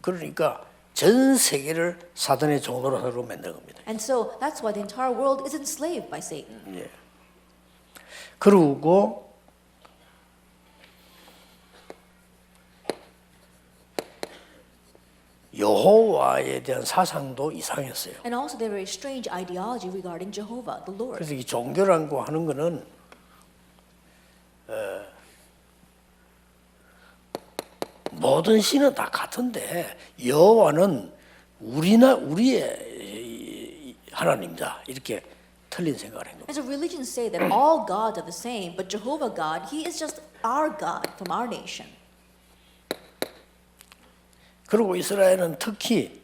그러니까 전 세계를 사탄의 종로로 만든 겁니다. And so, that's why the entire world is enslaved by Satan. 예. 그리고 여호와에 대한 사상도 이상했어요. And also, there is a strange ideology regarding Jehovah, the Lord. 그래서 이 종교라고 하는 거는 모든 신은 다 같은데 여호와는 우리의 하나님이다 이렇게 틀린 생각을 한 겁니다. And so religions say that all gods are the same, but Jehovah God, he is just our God from our nation. 그리고 이스라엘은 특히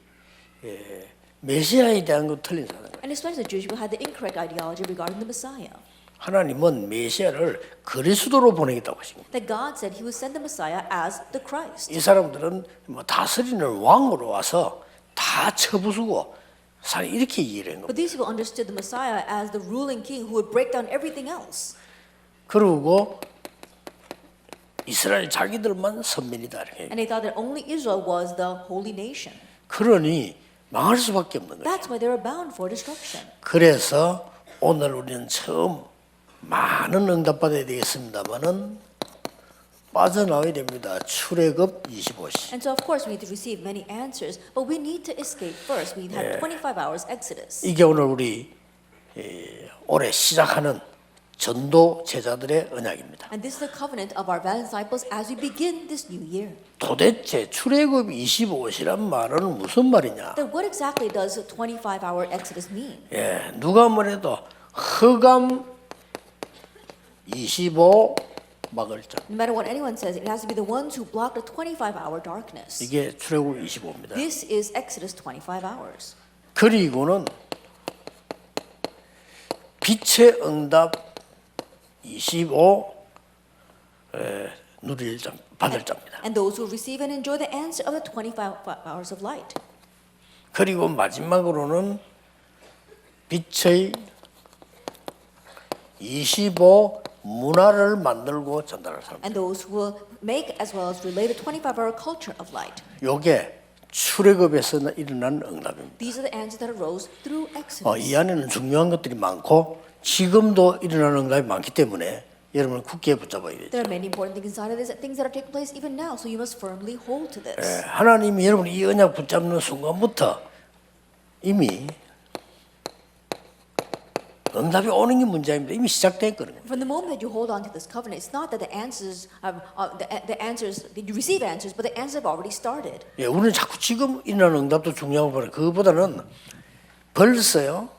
메시아에 대한 건 틀린 사상. And especially the Jewish people had the incorrect ideology regarding the Messiah. 하나님은 메시아를 그리스도로 보내겠다고 하십니다. That God said he would send the Messiah as the Christ. 이 사람들은 뭐 다스리는 왕으로 와서 다 쳐부수고 사람이 이렇게 이해를 한 겁니다. But these people understood the Messiah as the ruling king who would break down everything else. 그리고 이스라엘 자기들만 선민이다 이렇게. And they thought that only Israel was the holy nation. 그러니 망할 수밖에 없는 거예요. That's why they were bound for destruction. 그래서 오늘 우리는 처음 많은 응답받아야 되겠습니다만은 빠져나와야 됩니다. 출애굽 25시. And so of course we need to receive many answers, but we need to escape first. We have 25 hours Exodus. 이게 오늘 우리 올해 시작하는 전도 제자들의 언약입니다. And this is the covenant of our valiant disciples as we begin this new year. 도대체 출애굽 25시란 말은 무슨 말이냐? Then what exactly does 25-hour Exodus mean? 예, 누가 뭐래도 흑암 25 막을 자. No matter what anyone says, it has to be the ones who block the 25-hour darkness. 이게 출애굽 25입니다. This is Exodus 25 hours. 그리고는 빛의 응답 25 누릴 자 받을 자입니다. And those who receive and enjoy the answer of the 25 hours of light. 그리고 마지막으로는 빛의 25 문화를 만들고 전달할 사람. And those who will make as well as relay the 25-hour culture of light. 요게 출애굽에서 일어난 응답입니다. These are the answers that arose through Exodus. 이 안에는 중요한 것들이 많고 지금도 일어나는 응답이 많기 때문에 여러분 굳게 붙잡아야 되죠. There are many important things inside of this, things that are taking place even now, so you must firmly hold to this. 하나님이 여러분 이 언약 붙잡는 순간부터 이미 응답이 오는 게 문제입니다. 이미 시작됐거든요. From the moment that you hold on to this covenant, it's not that the answers that you receive answers, but the answers have already started. 예, 우리는 자꾸 지금 일어나는 응답도 중요하고 보는 그거보다는 벌써요.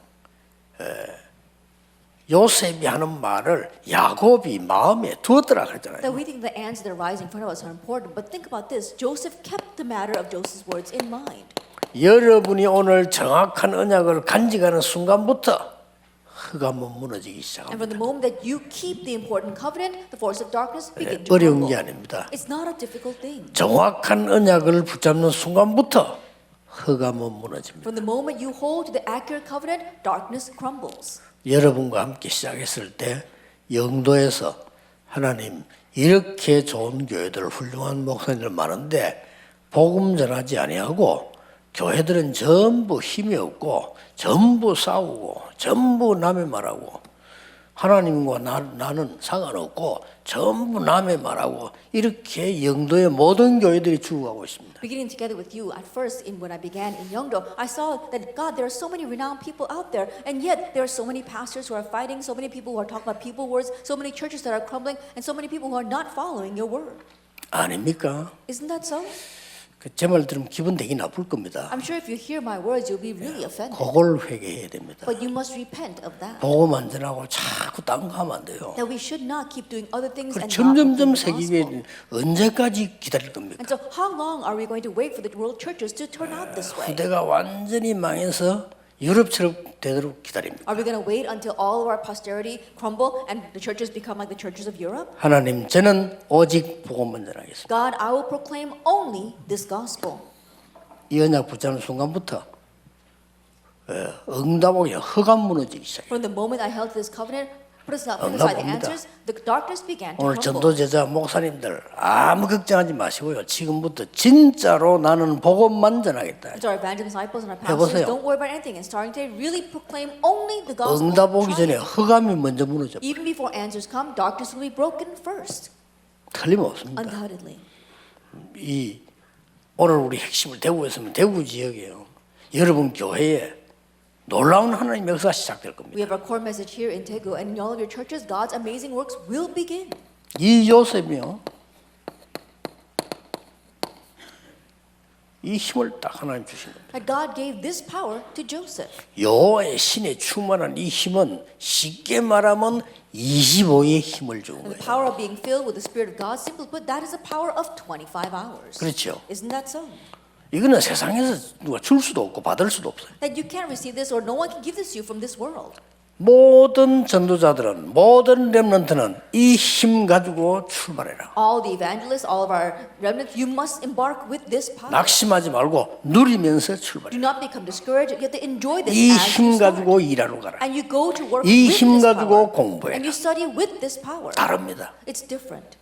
요셉이 하는 말을 야곱이 마음에 두었더라 그랬잖아요. That we think the answers that arise in front of us are important, but think about this: Joseph kept the matter of Joseph's words in mind. 여러분이 오늘 정확한 언약을 간직하는 순간부터 흑암은 무너지기 And from the 시작합니다. moment that you keep the important covenant, the force of darkness begin to 어려운 crumble. 게 아닙니다. It's not a difficult thing. 정확한 언약을 붙잡는 순간부터 흑암은 무너집니다. From the moment you hold to the accurate covenant, darkness crumbles. 여러분과 함께 시작했을 때 영도에서 하나님 이렇게 좋은 교회들 훌륭한 목사님들 많은데 복음 전하지 아니하고 교회들은 전부 힘이 없고 전부 싸우고 전부 남의 말하고 하나님과 나는 상관없고 전부 남의 말하고 이렇게 영도의 모든 교회들이 죽어가고 있습니다. Beginning together with you, at first, when I began in Yeongdo, I saw that God, there are so many renowned people out there, and yet there are so many pastors who are fighting, so many people who are talking about people words, so many churches that are crumbling, and so many people who are not following your word. 아닙니까? Isn't that so? 제 말 들으면 기분 되게 나쁠 겁니다. I'm sure if you hear my words, you'll be really offended. 그걸 회개해야 됩니다. But you must repent of that. 복음 안 전하고 자꾸 딴 거 하면 안 돼요. That we should not keep doing other things and not 점점점 proclaim the 세계 gospel. 언제까지 기다릴 겁니까? And so how long are we going to wait for the world churches to turn out this way? 후대가 완전히 망해서 유럽처럼 되도록 기다립니다. Are we going to wait until all of our posterity crumble and the churches become like the churches of Europe? 하나님, 저는 오직 복음만 전하겠습니다. God, I will proclaim only this gospel. 이 언약 붙잡는 순간부터 응답하게 흑암 무너지기 시작해요. From the moment I held this covenant, put aside the answers, the darkness began to 오늘 crumble. 전도제자 목사님들 아무 걱정하지 마시고요. 지금부터 진짜로 나는 복음만 전하겠다. And to our evangelist disciples and our 해보세요. pastors, don't worry about anything. And starting today, really proclaim only the gospel. 응답 오기 전에 Try it. 흑암이 먼저 무너져. Even before answers come, darkness will be broken first. 틀림없습니다. Undoubtedly. 이 오늘 우리 핵심을 대구에서는 대구 지역이에요. 여러분 교회에 놀라운 하나님 역사가 시작될 겁니다. We have our core message here in Daegu, and in all of your churches, God's amazing works will begin. 이 요셉이요. 이 힘을 딱 하나님 주신 겁니다. That God gave this power to Joseph. 여호와의 신에 충만한 이 힘은 쉽게 말하면 25의 힘을 준 And the 거예요. power of being filled with the Spirit of God, simply put, that is the power of 25 hours. 그렇죠. Isn't that so? 이거는 세상에서 누가 줄 수도 없고 받을 수도 없어요. That you can't receive this, or no one can give this to you from this world. 모든 전도자들은 모든 렘넌트는 이 힘 가지고 출발해라. All the evangelists, all of our remnants, you must embark with this power. 낙심하지 말고 누리면서 Do 출발해. not become discouraged. You have to enjoy this 이 as you 힘 start. 가지고 일하러 가라. And you go to work 이 with 힘 this 가지고 power. 공부해라. And you study with this power. 다릅니다. It's different.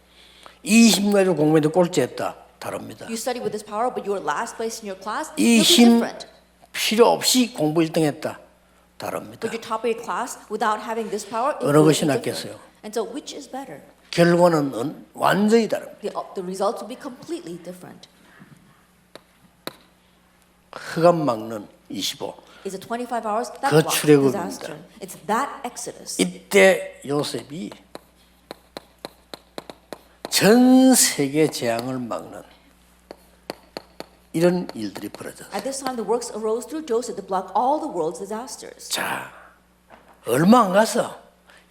이 힘 가지고 공부했는데 꼴찌했다. 다릅니다. You study with this power, but you were last place in your class. 이 It'll be 힘 different. 필요 없이 공부 1등했다. 다릅니다. But you're top of your class without having this power. It 어느 will be 것이 different. 낫겠어요? And so, which is better? 결과는 완전히 다릅니다. The results will be completely different. 흑암 막는 25. Is it 25 hours? That 그 block 출애굽입니다. disaster. It's that Exodus. 이때 요셉이 전 세계 재앙을 막는 이런 일들이 벌어졌어요. At this time, the works arose through Joseph to block all the world's disasters. 자, 얼마 안 가서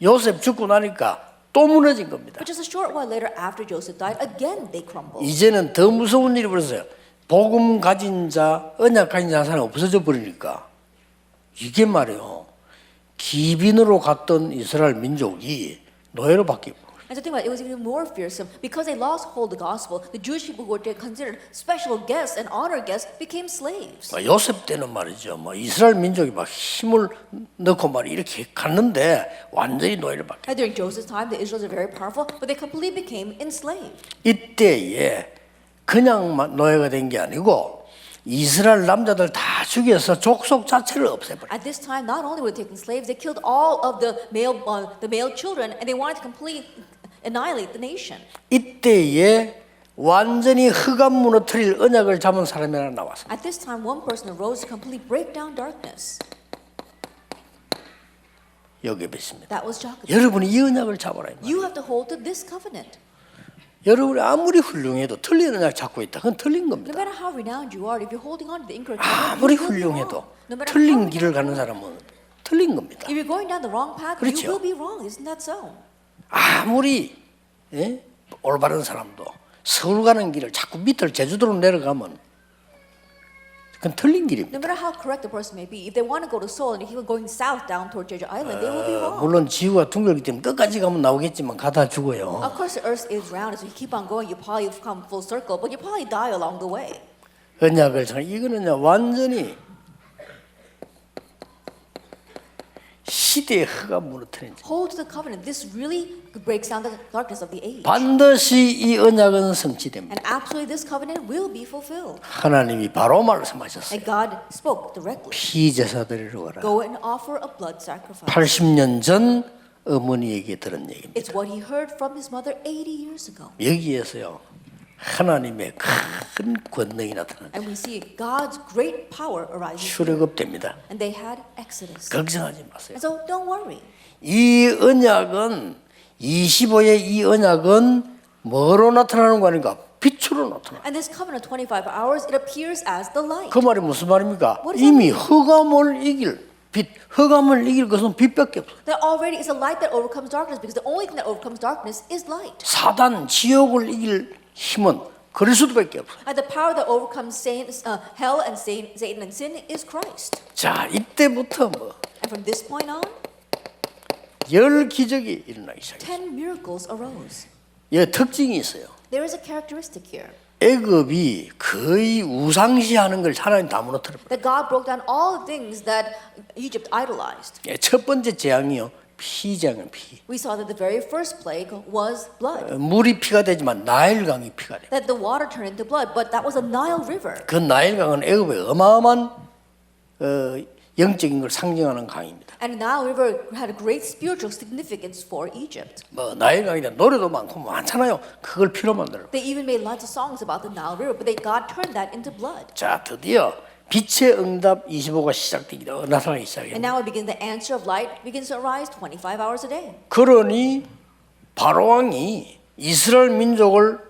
요셉 죽고 나니까 또 무너진 겁니다. But just a short while later, after Joseph died, again they crumbled. 이제는 더 무서운 일이 벌어졌어요. 복음 가진 자, 언약 가진 자 사람이 없어져 버리니까 이게 말이에요. 기빈으로 갔던 이스라엘 민족이 노예로 바뀌고. And so think about it, it was even more fearsome because they lost hold of the gospel. The Jewish people who were considered special guests and honored guests became slaves. 요셉 때는 말이죠. 이스라엘 민족이 막 힘을 넣고 말 이렇게 갔는데 완전히 노예를 바뀌어. And during Joseph's time, the Israelites were very powerful, but they completely became enslaved. 이때에 그냥 노예가 된 게 아니고 이스라엘 남자들 다 죽여서 족속 자체를 없애버려. At this time, not only were they taking slaves, they killed all of the male children, and they wanted to completely annihilate the nation. 이때에 완전히 흑암 무너뜨릴 언약을 잡은 사람이 하나 나왔습니다. At this time, one person arose to completely break down darkness. 여기 있습니다. That was Jacob. 여러분이 이 언약을 잡아라. You have to hold to this covenant. 여러분이 아무리 훌륭해도 틀린 언약 잡고 있다. 그건 틀린 No 겁니다. matter how renowned you are, if you're holding on to the incorrect covenant, 아무리 you will be wrong. 훌륭해도 No matter how 틀린 길을 renowned 가는 you are. 사람은 틀린 겁니다. If you're going down the wrong path, 그렇죠. you will be wrong. Isn't that so? 아무리 올바른 사람도 서울 가는 길을 자꾸 밑을 제주도로 내려가면 그건 틀린 길입니다. No matter how correct the person may be, if they want to go to Seoul and if you're going south down toward Jeju Island, they will be wrong. 물론 지구가 둥글기 때문에 끝까지 가면 나오겠지만 가다 죽어요. Of course, the earth is round, so you keep on going, you probably come full circle, but you probably die along the way. 언약을 참 이거는요 완전히 시대의 흑암 무너뜨린. Hold to the covenant. This really breaks down the darkness of the age. 반드시 이 언약은 성취됩니다. And absolutely, this covenant will be fulfilled. 하나님이 바로 말씀하셨어요. And God spoke directly. 피제사 드리러 가라. Go and offer a blood sacrifice. 80년 전 어머니에게 들은 얘기입니다. It's what he heard from his mother 80 years ago. 여기에서요 하나님의 큰 권능이 나타납니다. And we see God's great power arising. 출애굽됩니다. And they had Exodus. 걱정하지 마세요. And so don't worry. 이 언약은 25의 이 언약은 뭐로 나타나는 거 아닌가? 빛으로 나타나. And this covenant of 25 hours, it appears as the light. 그 말이 무슨 말입니까? What does that 이미 mean? 흑암을 이길 빛, 흑암을 이길 것은 빛밖에 없어. That already is a light that overcomes darkness, because the only thing that overcomes darkness is light. 사단, 지옥을 이길 힘은 그리스도밖에 없어. And the power that overcomes hell and Satan and sin is Christ. 자, 이때부터 뭐 And from this point on, 10 기적이 일어나기 시작해요. 10 miracles arose. 이 특징이 있어요. There is a characteristic here. 애굽이 거의 우상시하는 걸 하나님 다 무너뜨려. That God broke down all the things that Egypt idolized. 첫 번째 재앙이요. 피재앙은 피. We saw that the very first plague was blood. 물이 피가 되지만 나일강이 피가 돼. That the water turned into blood, but that was a Nile River. 그 나일강은 애굽의 어마어마한 영적인 걸 상징하는 강입니다. And the Nile River had a great spiritual significance for Egypt. 뭐 나일강이다 노래도 많고 많잖아요. 그걸 피로 만들어. They even made lots of songs about the Nile River, but God turned that into blood. 자, 드디어 빛의 응답 25가 시작되기 나타나기 시작해요. And now it begins, the answer of light begins to arise 25 hours a day. 그러니 바로 왕이 이스라엘 민족을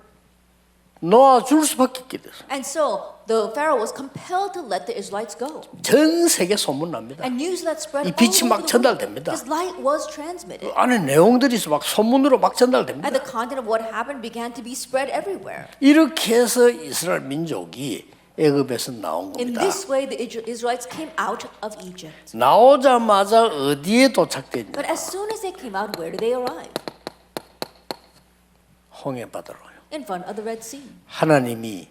놓아줄 수밖에 없게 됐어요. And so the Pharaoh was compelled to let the Israelites go. 전 세계 소문납니다. And news that spread 이 빛이 all 막 over the world. 전달됩니다. This light was transmitted. 안에 내용들이 막 소문으로 막 전달됩니다. And the content of what happened began to be spread everywhere. 이렇게 해서 이스라엘 민족이 애굽에서 나온 In 겁니다. this way, the Israelites came out of Egypt. 나오자마자 어디에 도착됐냐? But as soon as they came out, where did they arrive? 홍해 바다로요. In front of the Red Sea. 하나님이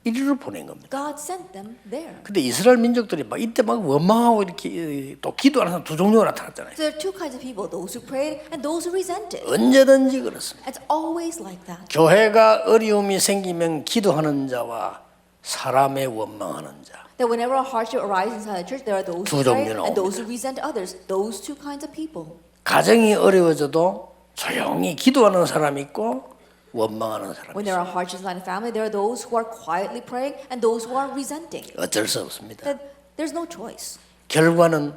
이리로 보낸 겁니다. God sent them there. 근데 이스라엘 민족들이 막 이때 막 원망하고 이렇게 또 기도하는 사람 두 종류가 나타났잖아요. So there are two kinds of people: those who prayed and those who resented. 언제든지 그렇습니다. It's always like that. 교회가 어려움이 생기면 기도하는 자와 사람의 원망하는 자. That whenever a hardship arises inside the church, there are those 두 who pray 종류 and those 나옵니다. who resent others. Those two kinds of people. 가정이 어려워져도 조용히 기도하는 사람이 있고 원망하는 사람이 When there 있어요. are hardships in a family, there are those who are quietly praying and those who are resenting. 어쩔 수 없습니다. That there's no choice. 결과는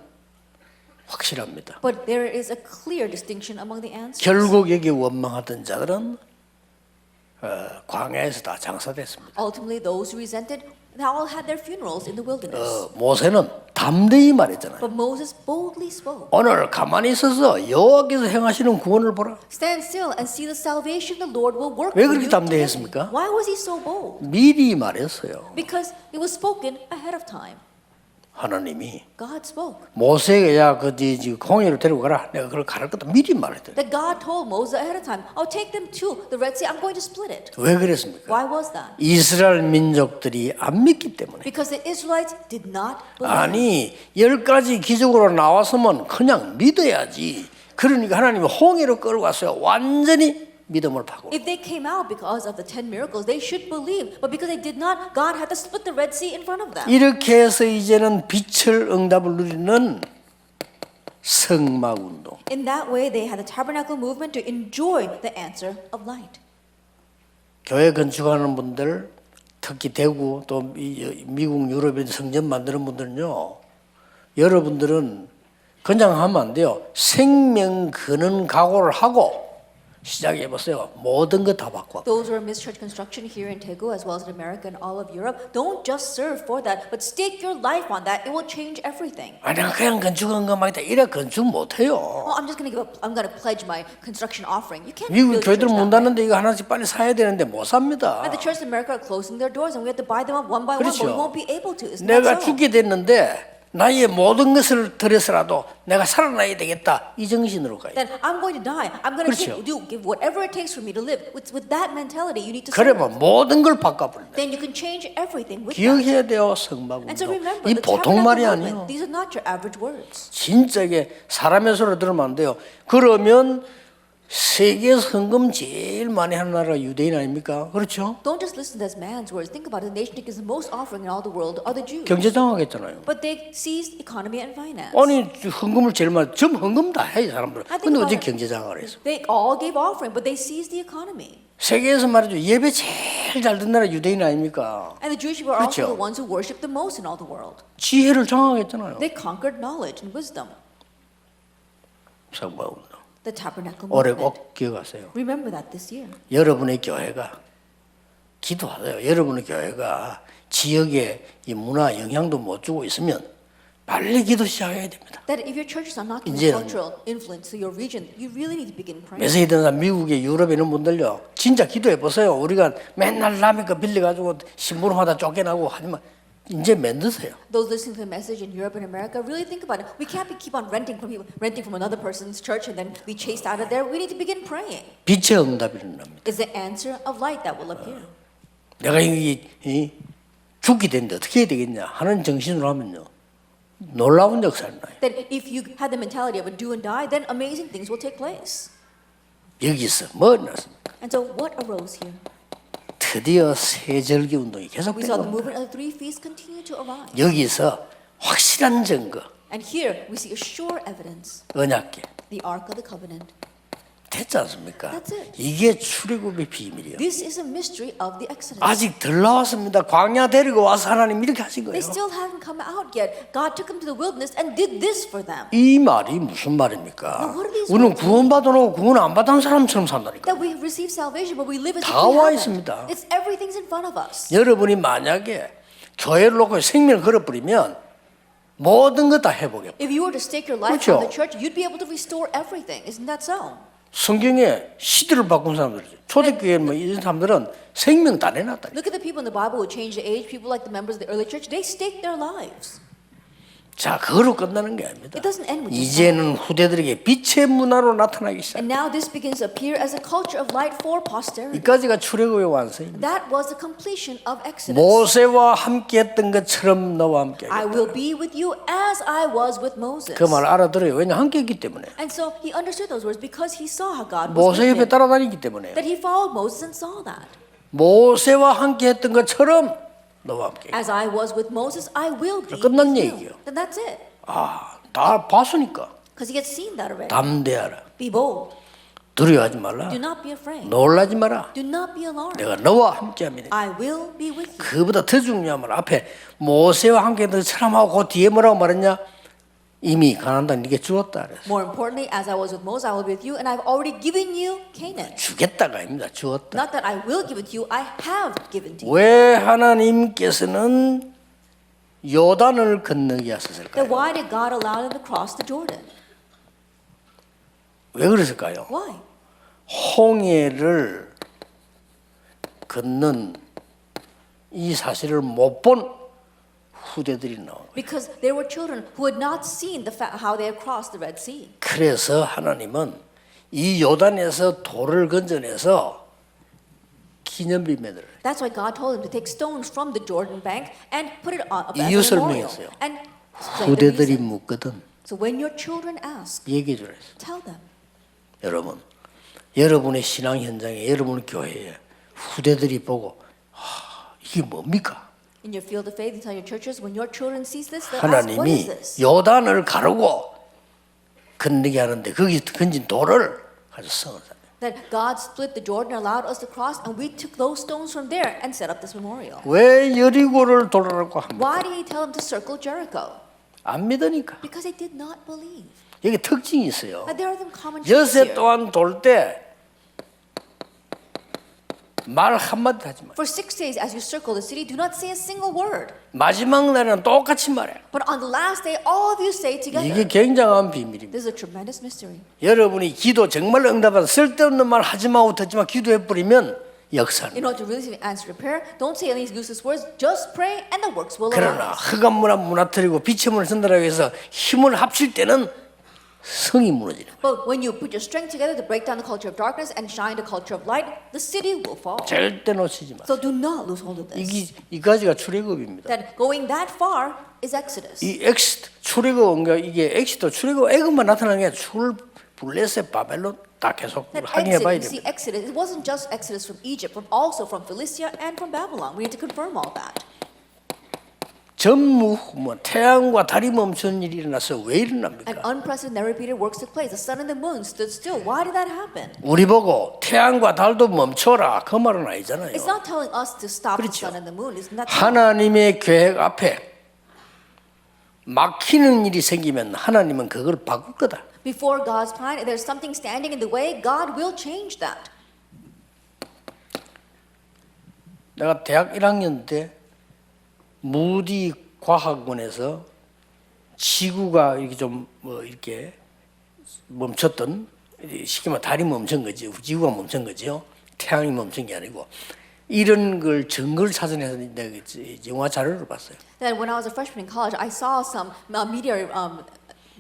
확실합니다. But there is a clear distinction among the answers. 결국 여기 원망하던 자들은 광야에서 다 장사됐습니다. Ultimately, those who resented, they all had their funerals in the wilderness. 모세는 담대히 말했잖아요. But Moses boldly spoke. 오늘 가만히 있어서 여호와께서 행하시는 구원을 보라. Stand still and see the salvation the Lord will work 왜 for 그렇게 you. 담대했습니까? Why was he so bold? 미리 말했어요. Because it was spoken ahead of time. 하나님이 God spoke. 모세에게 야 그디 홍해로 데리고 가라. 내가 그걸 가를 거다 미리 말했대. That God told Moses ahead of time, I'll take them to the Red Sea. I'm going to split it. 왜 그랬습니까? Why was that? 이스라엘 민족들이 안 믿기 때문에. Because the Israelites did not believe. 아니 10가지 기적으로 나왔으면 그냥 믿어야지. 그러니까 하나님이 홍해로 끌고 갔어요. 완전히 믿음을 파고. If they came out because of the 10 miracles, they should believe. But because they did not, God had to split the Red Sea in front of them. 이렇게 해서 이제는 빛을 응답을 누리는 성막 운동. In that way, they had the tabernacle movement to enjoy the answer of light. 교회 건축하는 분들, 특히 대구 또 미국 유럽에 성전 만드는 분들은요. 여러분들은 그냥 하면 안 돼요. 생명 거는 각오를 하고 시작해 보세요. 모든 거 다 바꿔. Those who are mischurch construction here in Daegu as well as in America and all of Europe, don't just serve for that, but stake your life on that. It will change everything. 아니 그냥 건축한 것만 있다. 이래 건축 못 해요. Oh, I'm just going to give up. I'm going to pledge my construction offering. You can't 미국 build 교회들 church 문 that way. 닫는데 이거 하나씩 빨리 사야 되는데 못 삽니다. And the churches in America are closing their doors, and we have to buy them up one by one, but we 그렇죠. won't be able to. Isn't 내가 that so? 죽게 됐는데 나의 모든 것을 들여서라도 내가 살아나야 되겠다. 이 정신으로 가야 돼. Then I'm going to die. I'm going 그렇죠. to give whatever it takes for me to live. With that mentality, you need to serve. 그러면 모든 걸 바꿔버린다. Then you can change everything with that. 기억해야 돼요. 성막 And so 운동. remember, 이 the 보통 tabernacle 말이 movement, 아니에요. these are not your average words. 진짜 이게 사람의 소리 들으면 안 돼요. 그러면 세계에서 헌금 제일 많이 하는 나라가 유대인 아닙니까? 그렇죠? Don't just listen to this man's words. Think about it. The nation that gives the most offering in all the world are the Jews. 경제장악했잖아요. But they seized economy and finance. 아니 헌금을 제일 많이 전 헌금 다 해 사람들. I think 근데 어디 about it. 경제장악을 했어? They all gave offering, but they seized the economy. 세계에서 말이죠. 예배 제일 잘 듣는 나라 유대인 아닙니까? And the Jewish people are 그렇죠. also the ones who worship the most in all the world. 지혜를 장악했잖아요. They conquered knowledge and wisdom. 성막 운동. The tabernacle 올해 movement. 꼭 기억하세요. Remember that this year. 여러분의 교회가 기도하세요. 여러분의 교회가 지역에 이 문화 영향도 못 주고 있으면 빨리 기도 시작해야 됩니다. That if your churches are not giving 이제는 cultural influence to your region, you really need to begin praying. 메시지 듣는 사람 미국에 유럽에 있는 분들요. 진짜 기도해 보세요. 우리가 맨날 남의 거 빌려가지고 심부름하다 쫓겨나고 하지만 이제 만드세요. Those listening to the message in Europe and America, really think about it. We can't keep on renting from people, renting from another person's church and then be chased out of there. We need to begin praying. 빛의 응답이 일어납니다. It's the answer of light that will appear. 내가 이 죽게 됐는데 어떻게 해야 되겠냐 하는 정신으로 하면요. 놀라운 역사를 나요. That if you had the mentality of a do and die, then amazing things will take place. 여기서 뭐 났습니까? And so what arose here? 드디어 세절기 운동이 We 계속된 saw the 겁니다. movement of the three feasts continue to arise. 여기서 확실한 증거, And here we see a sure evidence, 언약궤 the Ark of the Covenant. 됐지 않습니까? That's it. 이게 출애굽의 비밀이에요. This is a mystery of the Exodus. 아직 덜 나왔습니다. 광야 데리고 와서 하나님 이렇게 하신 거예요. They still haven't come out yet. God took them to the wilderness and did this for them. 이 말이 무슨 말입니까? Now, what are these 우리는 words? 구원받아놓고 구원 안 받은 사람처럼 산다니까. That we have received salvation, but we live as if 다 we 와 haven't. 있습니다. It's everything's in front of us. 여러분이 만약에 교회를 놓고 생명을 걸어버리면 모든 거 다 회복해. If you were to stake your life 그렇죠. on the church, you'd be able to restore everything. Isn't that so? 성경에 시대를 바꾼 사람들, 초대교회 뭐 이런 사람들은 생명 다 내놨다. Look at the people in the Bible who changed the age. People like the members of the early church, they staked their lives. 자, 그거로 끝나는 게 아닙니다. It doesn't end with this. 이제는 후대들에게 빛의 문화로 나타나기 시작. And now this begins to appear as a culture of light for posterity. 이까지가 출애굽의 완성입니다. That was the completion of Exodus. 모세와 함께했던 것처럼 너와 함께. I will be with you as I was with Moses. 그 말 알아들어요. 왜냐 함께했기 때문에. And so he understood those words because he saw how God was 모세 with 옆에 him. 따라다니기 때문에. That he followed Moses and saw that. 모세와 함께했던 것처럼 너와 함께. As I was with Moses, I will be 끝난 with 얘기예요. you. Then that's it. 다 봤으니까 Because he had seen that already. 담대하라. Be bold. 두려워하지 말라. Do not be afraid. 놀라지 마라. Do not be alarmed. 내가 너와 함께합니다. I will be with you. 그보다 더 중요한 말 앞에 모세와 함께했던 것처럼 하고 그 뒤에 뭐라고 말했냐? 이미 가나안 땅 네게 주었다 그랬어. More importantly, as I was with Moses, I will be with you, and I've already given you Canaan. 주겠다가 아닙니다. 주었다. Not that I will give it to you, I have given to you. 왜 하나님께서는 요단을 건너게 Then 하셨을까요? why did God allow them to cross the Jordan? 왜 그랬을까요? Why? 홍해를 건넌 이 사실을 못 본 후대들이 나와요. Because there were children who had not seen how they had crossed the Red Sea. 그래서 하나님은 이 요단에서 돌을 건져내서 기념비 매들. That's why God told them to take stones from the Jordan bank and put it up as a 이유 memorial. 설명했어요. And explain the 후대들이 reason. 묻거든 So when your children ask, 얘기해 주라 했어. tell them. 여러분, 여러분의 신앙 현장에 여러분 교회에 후대들이 보고 이게 뭡니까? In your field of faith, inside your churches, when your children sees this, they'll ask, what is 하나님이 this? 요단을 가르고 건너게 하는데 거기 건진 돌을 가지고 성을 That God split the Jordan, allowed us to cross, and we took those stones from there and set up this memorial. 왜 여리고를 돌아라고 합니까? Why did he tell them to circle Jericho? 안 믿으니까. Because they did not believe. 여기 특징이 있어요. And there are some common traits 여세 here. 또한 돌 때 말 한마디 하지 마. For 6 days, as you circle the city, do not say a single word. 마지막 날에는 똑같이 말해. But on the last day, all of you say together. 이게 굉장한 비밀입니다. This is a tremendous mystery. 여러분이 기도 정말 응답한 쓸데없는 말 하지 마고 듣지만 기도해 버리면 역사는. In order to really answer prayer, don't say any useless words. Just pray, and the works will 그러나 arise. 흑암 문화 무너뜨리고 빛의 문을 전달하기 위해서 힘을 합칠 때는 성이 무너지는 거예요. But when you put your strength together to break down the culture of darkness and shine the culture of light, the city will fall. 절대 놓치지 마. So do not lose hold of this. 이까지가 출애굽입니다. That going that far is Exodus. 이 출애굽 이게 출애굽 애굽만 나타나는 게 블레셋 바벨론 다 계속 That 확인해 봐야 Exodus, you see, 됩니다. Exodus, it wasn't just Exodus from Egypt, but also from Philistia and from Babylon. We need to confirm all that. 전무 태양과 달이 멈춘 일이 일어나서 왜 An 일어납니까? unprecedented, repeated works took place. The sun and the moon stood still. Why did that happen? 우리 보고 태양과 달도 멈춰라 그 말은 아니잖아요. It's not telling us to stop the 그렇죠. sun and the moon. Isn't that so? 하나님의 계획 앞에 막히는 일이 생기면 하나님은 그걸 바꿀 거다. Before God's plan, if there's something standing in the way, God will change that. 내가 대학 1학년 때 무디 과학원에서 지구가 이렇게 좀 뭐 이렇게 멈췄던 쉽게 말해 달이 멈춘 거지 지구가 멈춘 거죠. 태양이 멈춘 게 아니고 이런 걸 증거를 찾아내서 내가 영화 자료를 봤어요. That when I was a freshman in college, I saw some media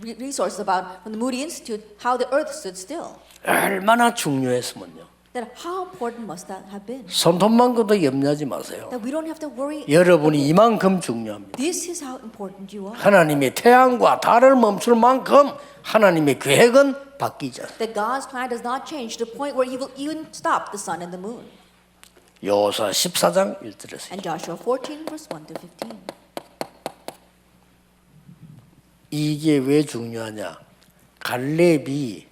resources about from the Moody Institute how the Earth stood still. 얼마나 중요했으면요. Then how important must that have been? 손톱만큼도 염려하지 마세요. That we don't have to worry. 여러분이 이만큼 중요합니다. This is how important you are. 하나님의 태양과 달을 멈출 만큼 하나님의 계획은 바뀌지 않습니다. That God's plan does not change to the point where He will even stop the sun and the moon. 여호수아 14장 1절에서 And Joshua 14, verse 1 to 15. 이게 왜 중요하냐? 갈렙이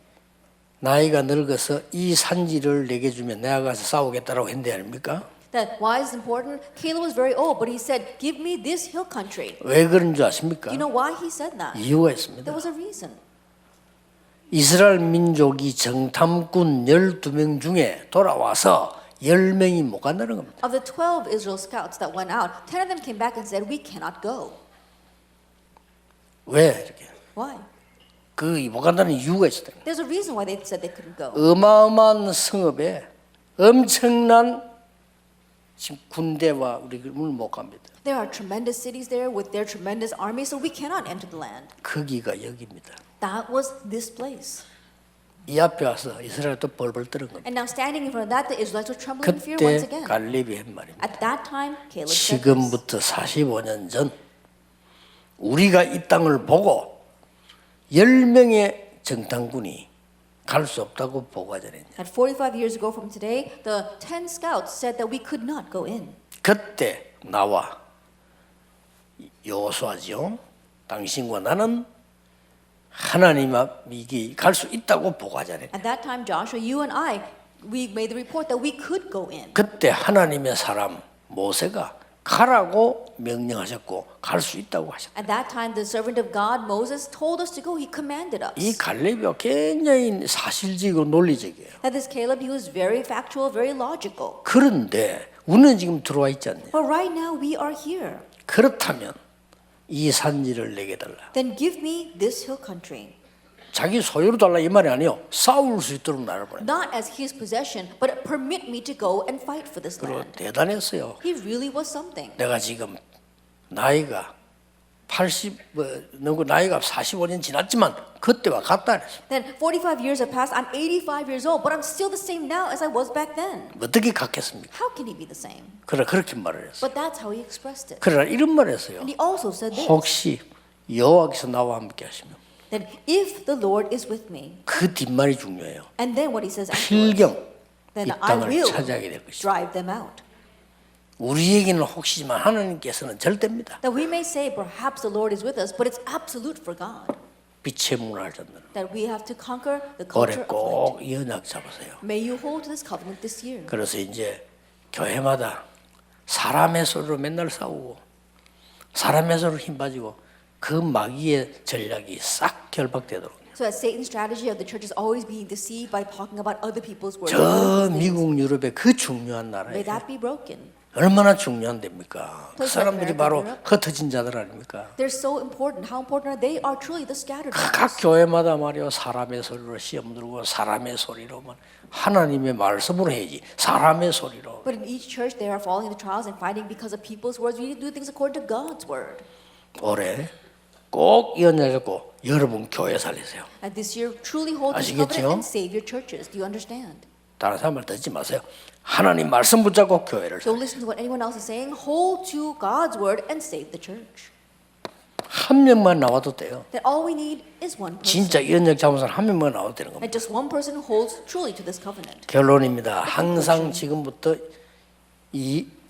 나이가 늙어서 이 산지를 내게 주면 내가 가서 싸우겠다라고 했는데 아닙니까? That why is it important? Caleb was very old, but he said, "Give me this hill country." 왜 그런 줄 아십니까? Do you know why he said that? 이유가 있습니다. There was a reason. 이스라엘 민족이 정탐꾼 12명 중에 돌아와서 10명이 못 간다는 겁니다. Of the 12 Israel scouts that went out, 10 of them came back and said, "We cannot go." 왜 이렇게? Why? 못 간다는 이유가 있었다. There's a reason why they said they couldn't go. 어마어마한 성읍에 엄청난 지금 군대와 우리를 못 갑니다. There are tremendous cities there with their tremendous army, so we cannot enter the land. 거기가 여기입니다. That was this place. 이 앞에 와서 이스라엘도 벌벌 떠는 겁니다. And now standing in front of that, the Israelites were trembling in fear once 그때 again. 갈렙이 한 말입니다. At that time, Caleb said this. 지금부터 45년 전 우리가 이 땅을 보고 10명의 정탐군이 갈 수 없다고 보고하잖아요. At 45 years ago from today, the 10 scouts said that we could not go in. 그때 나와 여호수아죠. 당신과 나는 하나님 앞이 갈 수 있다고 보고하잖아요. At that time, Joshua, you and I, we made the report that we could go in. 그때 하나님의 사람 모세가 가라고 명령하셨고 갈 수 있다고 하셨다. At that time, the servant of God, Moses, told us to go. He commanded us. 이 갈렙이 굉장히 사실적이고 논리적이에요. That this Caleb, he was very factual, very logical. 그런데 우리는 지금 들어와 있지 않냐. But right now, we are here. 그렇다면 이 산지를 내게 달라. Then give me this hill country. 자기 소유로 달라 이 말이 아니요. 싸울 수 있도록 나를 보내. Not as his possession, but permit me to go and fight for this 그리고 land. 대단했어요. He really was something. 내가 지금 나이가 80 넘고 나이가 45년 지났지만 그때와 같다 그랬어. Then 45 years have passed. I'm 85 years old, but I'm still the same now as I was back then. 어떻게 같겠습니까? How can he be the same? 그래 그렇게 말을 했어. But that's how he expressed it. 그러나 이런 말을 했어요. And he also said this. 혹시 여호와께서 나와 함께 하시면 That if the Lord is with me, 그 뒷말이 중요해요. and then what he says afterwards, 필경 then 이 I 땅을 will 차지하게 될 것이다. drive them out. 우리에게는 혹시지만 하나님께서는 절대입니다. That we may say perhaps the Lord is with us, but it's absolute for God. 빛의 문화를 잡는 That we have to conquer the 올해 culture of light. 꼭 이 언약 잡으세요. May you hold to this covenant this year. 그래서 이제 교회마다 사람의 소리로 맨날 싸우고 사람의 소리로 힘 빠지고 그 마귀의 전략이 싹 결박되도록 So that Satan's strategy of the church is always being deceived by talking about other people's words. 저 미국 유럽의 그 중요한 May 나라에 that be broken. 얼마나 중요한 데입니까? 그 사람들이 바로 흩어진 자들 아닙니까? They're so important. How important are they? Are truly the scattered 각 ones. 교회마다 말이요 사람의 소리로 시험 들고 사람의 소리로만 하나님의 말씀으로 해야지 사람의 소리로 But in each church, they are falling into trials and fighting because of people's words. We need to do things according to God's word. 올해 꼭 이 언약 잡고 여러분 교회 살리세요. And this year, truly hold this 아시겠죠? covenant and save your churches. Do you understand? 다른 사람 말 듣지 마세요. 하나님 말씀 붙잡고 교회를 Don't 살리세요. listen to what anyone else is saying. Hold to God's word and save the church. 한 명만 나와도 돼요. That all we need is one person. 진짜 이 언약 잡은 사람 한 명만 나와도 되는 겁니다. And just one person holds truly to this covenant. 결론입니다. 항상 지금부터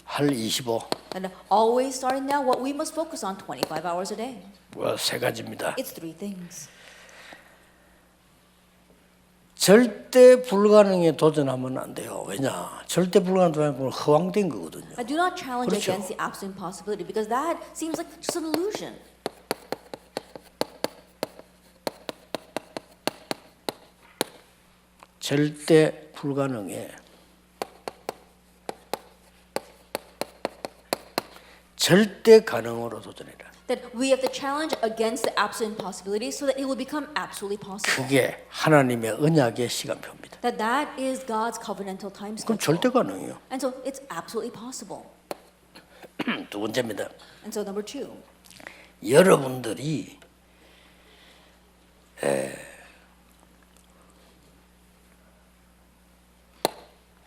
할 25. And always starting now, what we must focus on 25 hours a day. 세 가지입니다. It's three things. 절대 불가능에 도전하면 안 돼요. 왜냐? 절대 불가능 도전하면 허황된 거거든요. I do not challenge 그렇죠. against the absolute impossibility because that seems like just an illusion. 절대 불가능에 절대 가능으로 도전해라. That we have to challenge against the absolute impossibility so that it will become absolutely possible. 그게 하나님의 언약의 시간표입니다. That is God's covenantal time 그럼 schedule. 절대 가능해요. And so it's absolutely possible. 두 번째입니다. And so number two, 여러분들이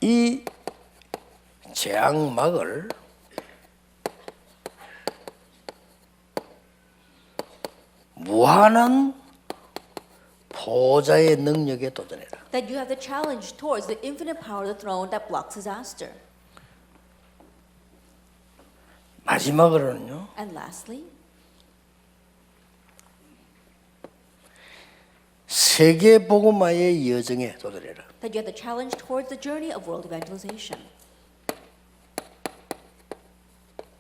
이 재앙막을 무한한 보좌의 능력에 도전해라. that you have the challenge towards the infinite power of the throne that blocks disaster. 마지막으로는요. And lastly, 세계 복음화의 여정에 도전해라. that you have the challenge towards the journey of world evangelization.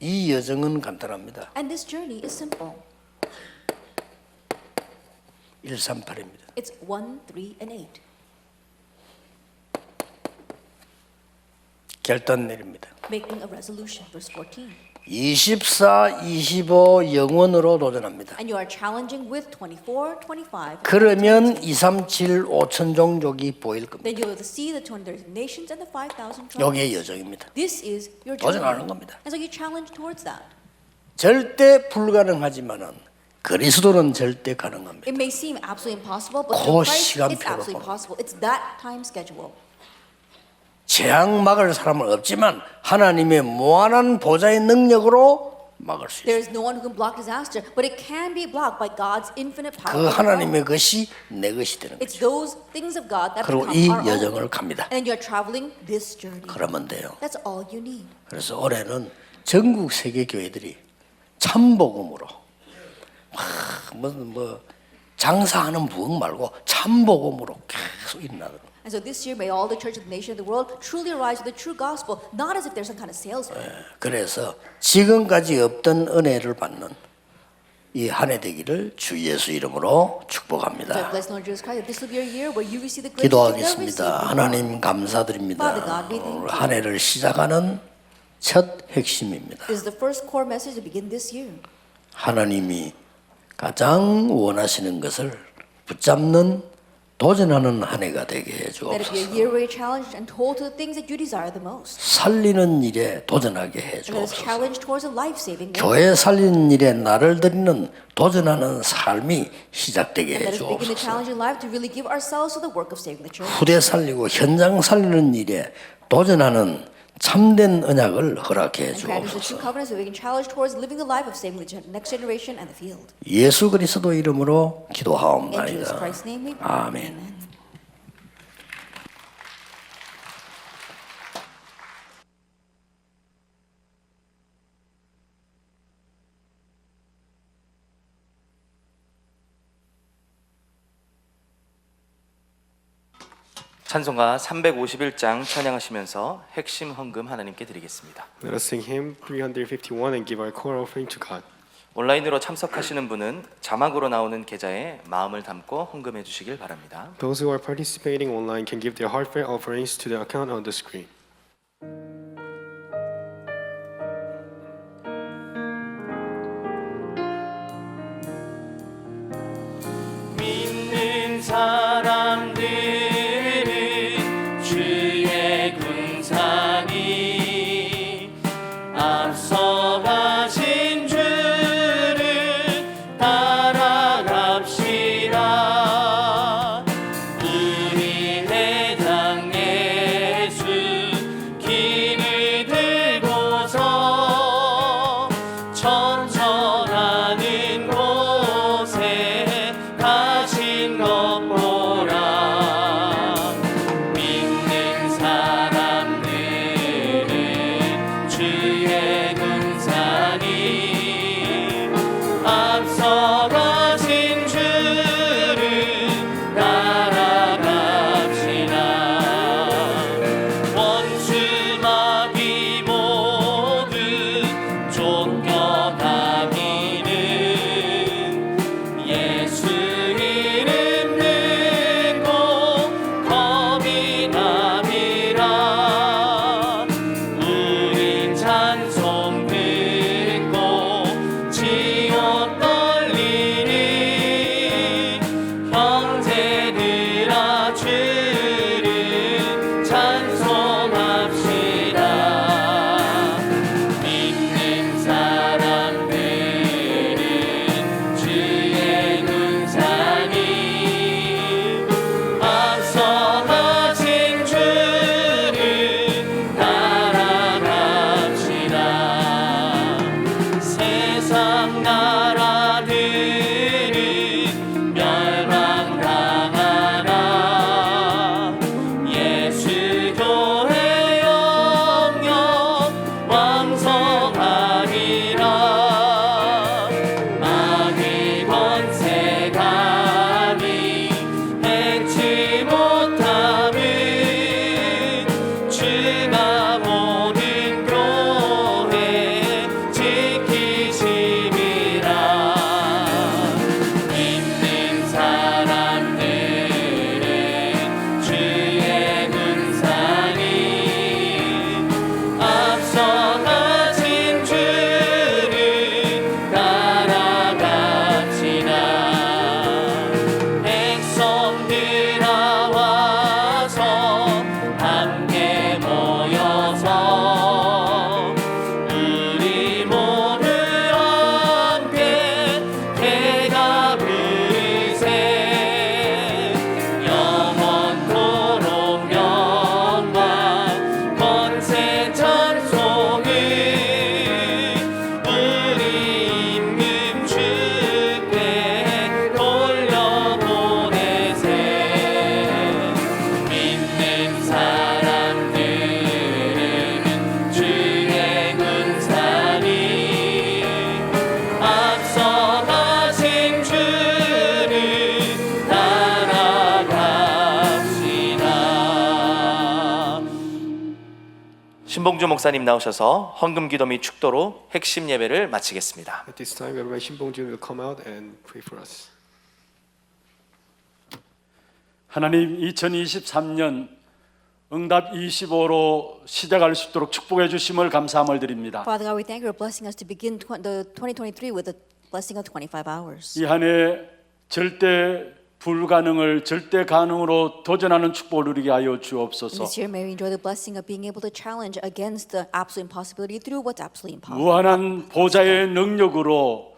이 여정은 간단합니다. And this journey is simple. 138입니다. It's 1, 3, and 8. 결단 내립니다. Making a resolution, verse 14. 24, 25 영원으로 도전합니다. And you are challenging with 24, 25. 그러면 237 5천 종족이 보일 겁니다. Then you will see the 20 nations and the 5,000 tribes. 여기에 여정입니다. This is your journey. 도전하는 겁니다. And so you challenge towards that. 절대 불가능하지만은 그리스도는 절대 가능합니다. It may seem absolutely impossible, but 그 for Christ, it's 시간표로 absolutely 보면. possible. It's that time schedule. 재앙 막을 사람은 없지만 하나님의 무한한 보좌의 능력으로 막을 수 There 있습니다. is no one who can block disaster, but it can be blocked by God's infinite 그 power. 하나님의 것이 내 것이 되는 It's 거죠. those things of God that 그리고 become 이 our 여정을 own. 갑니다. And you're traveling this journey. 그러면 돼요. That's all you need. 그래서 올해는 전국 세계 교회들이 참복음으로 뭐 장사하는 부흥 말고 참복음으로 계속 일어나도록. And so this year, may all the churches of the nation of the world truly arise with the true gospel, not as if there's some kind of salesman. 그래서 지금까지 없던 은혜를 받는 이 한 해 되기를 주 예수 이름으로 So 축복합니다. bless Lord Jesus Christ. This will be a year where you receive the grace that you never received 기도하겠습니다. before. 하나님 감사드립니다. Father God, we thank you. 한 해를 시작하는 첫 핵심입니다. This is the first core message to begin this year. 하나님이 가장 원하시는 것을 붙잡는 도전하는 한 해가 되게 해 Let it be a 주옵소서. year where you're challenged and told to the things that you desire the most. 살리는 일에 도전하게 해 And let us 주옵소서. challenge towards a life-saving work. 교회 살리는 일에 나를 드리는 도전하는 삶이 시작되게 And 해 let us begin the 주옵소서. challenging life to really give ourselves to the work of saving the church. 후대 살리고 현장 살리는 일에 도전하는 참된 언약을 허락해 And grant us the true 주옵소서. covenant so we can challenge towards living the life of saving the next generation and the field. 예수 그리스도 이름으로 In Jesus 기도하옵나이다. Christ's name we pray. 아멘. 찬송가 351장 찬양하시면서 핵심 헌금 하나님께 드리겠습니다. Let us sing hymn 351 and give our core offering to God. 온라인으로 참석하시는 분은 자막으로 나오는 계좌에 마음을 담고 헌금해 주시길 바랍니다. Those who are participating online can give their heartfelt offerings to the account on the screen. 믿는 사람들은 주의 군상이 앞서가신 주를 따라갑시다. 우리 대장 예수 길을 들고서 천천하는 곳에 가신 것 보라. 믿는 사람들은 주의 군상이 앞서가신 주를 따라갑시다. 원수 마귀 모두 쫓겨다니는 예수 이름 듣고 겁이 나니라. 우린 찬송 신봉주 목사님 나오셔서 헌금기도 및 축도로 핵심 예배를 마치겠습니다. At this time, Rabbi Shinbong-jun will come out and pray for us. 하나님 2023년 응답 25로 시작할 수 있도록 축복해 주심을 감사함을 드립니다. Father God, we thank you for blessing us to begin the 2023 with the blessing of 25 hours. 이 한 해 절대 불가능을 절대 가능으로 도전하는 축복을 누리게 하여 And 주옵소서. this year may we enjoy the blessing of being able to challenge against the absolute impossibility through what's absolutely impossible. 무한한 보좌의 능력으로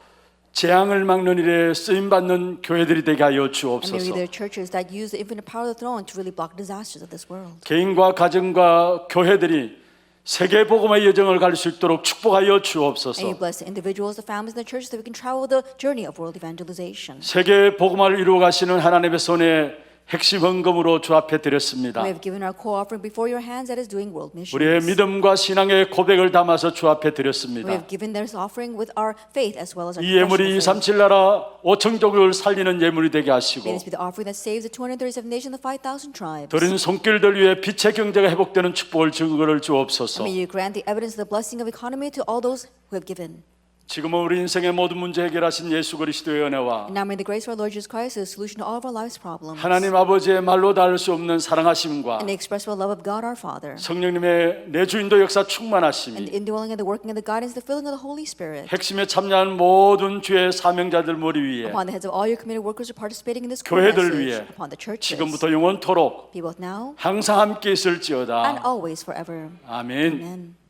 재앙을 막는 일에 쓰임 받는 교회들이 되게 하여 And may we 주옵소서. the churches that use the infinite power of the throne to really block disasters of this world. 개인과 가정과 교회들이 세계 복음의 여정을 갈 수 있도록 축복하여 And you 주옵소서. bless the individuals, the families, and the churches that we can travel the journey of world evangelization. 세계 복음화를 이루어 가시는 하나님의 손에 핵심 헌금으로 주 앞에 드렸습니다. We have given our co-offering before your hands that is doing world missions. 우리의 믿음과 신앙의 고백을 담아서 주 앞에 We 드렸습니다. have given this offering with our faith as well as our 이 예물이 confession of faith. 237 나라 5천족을 살리는 예물이 되게 May 하시고 this be the offering that saves the 237 nations, the 5,000 tribes. 드린 손길들 위해 빛의 경제가 회복되는 축복을 증거를 주옵소서. May you grant the evidence of the blessing of economy to all those who have given. 지금은 우리 인생의 모든 문제 해결하신 예수 그리스도의 은혜와 And now may the grace of our Lord Jesus Christ is the solution to all of our life's problems. 하나님 아버지의 말로 닿을 수 없는 사랑하심과 And the expressive love of God our Father. 성령님의 내주인도 역사 And 충만하심이 the indwelling and the working and the guidance, the filling of the Holy Spirit. 핵심에 참여한 모든 주의 사명자들 머리 위에 Upon the heads of all your committed workers who are participating in this 교회들 message. 위해 Upon the churches. 지금부터 영원토록 Be both now 항상 함께 있을지어다. and always forever. 아멘. Amen.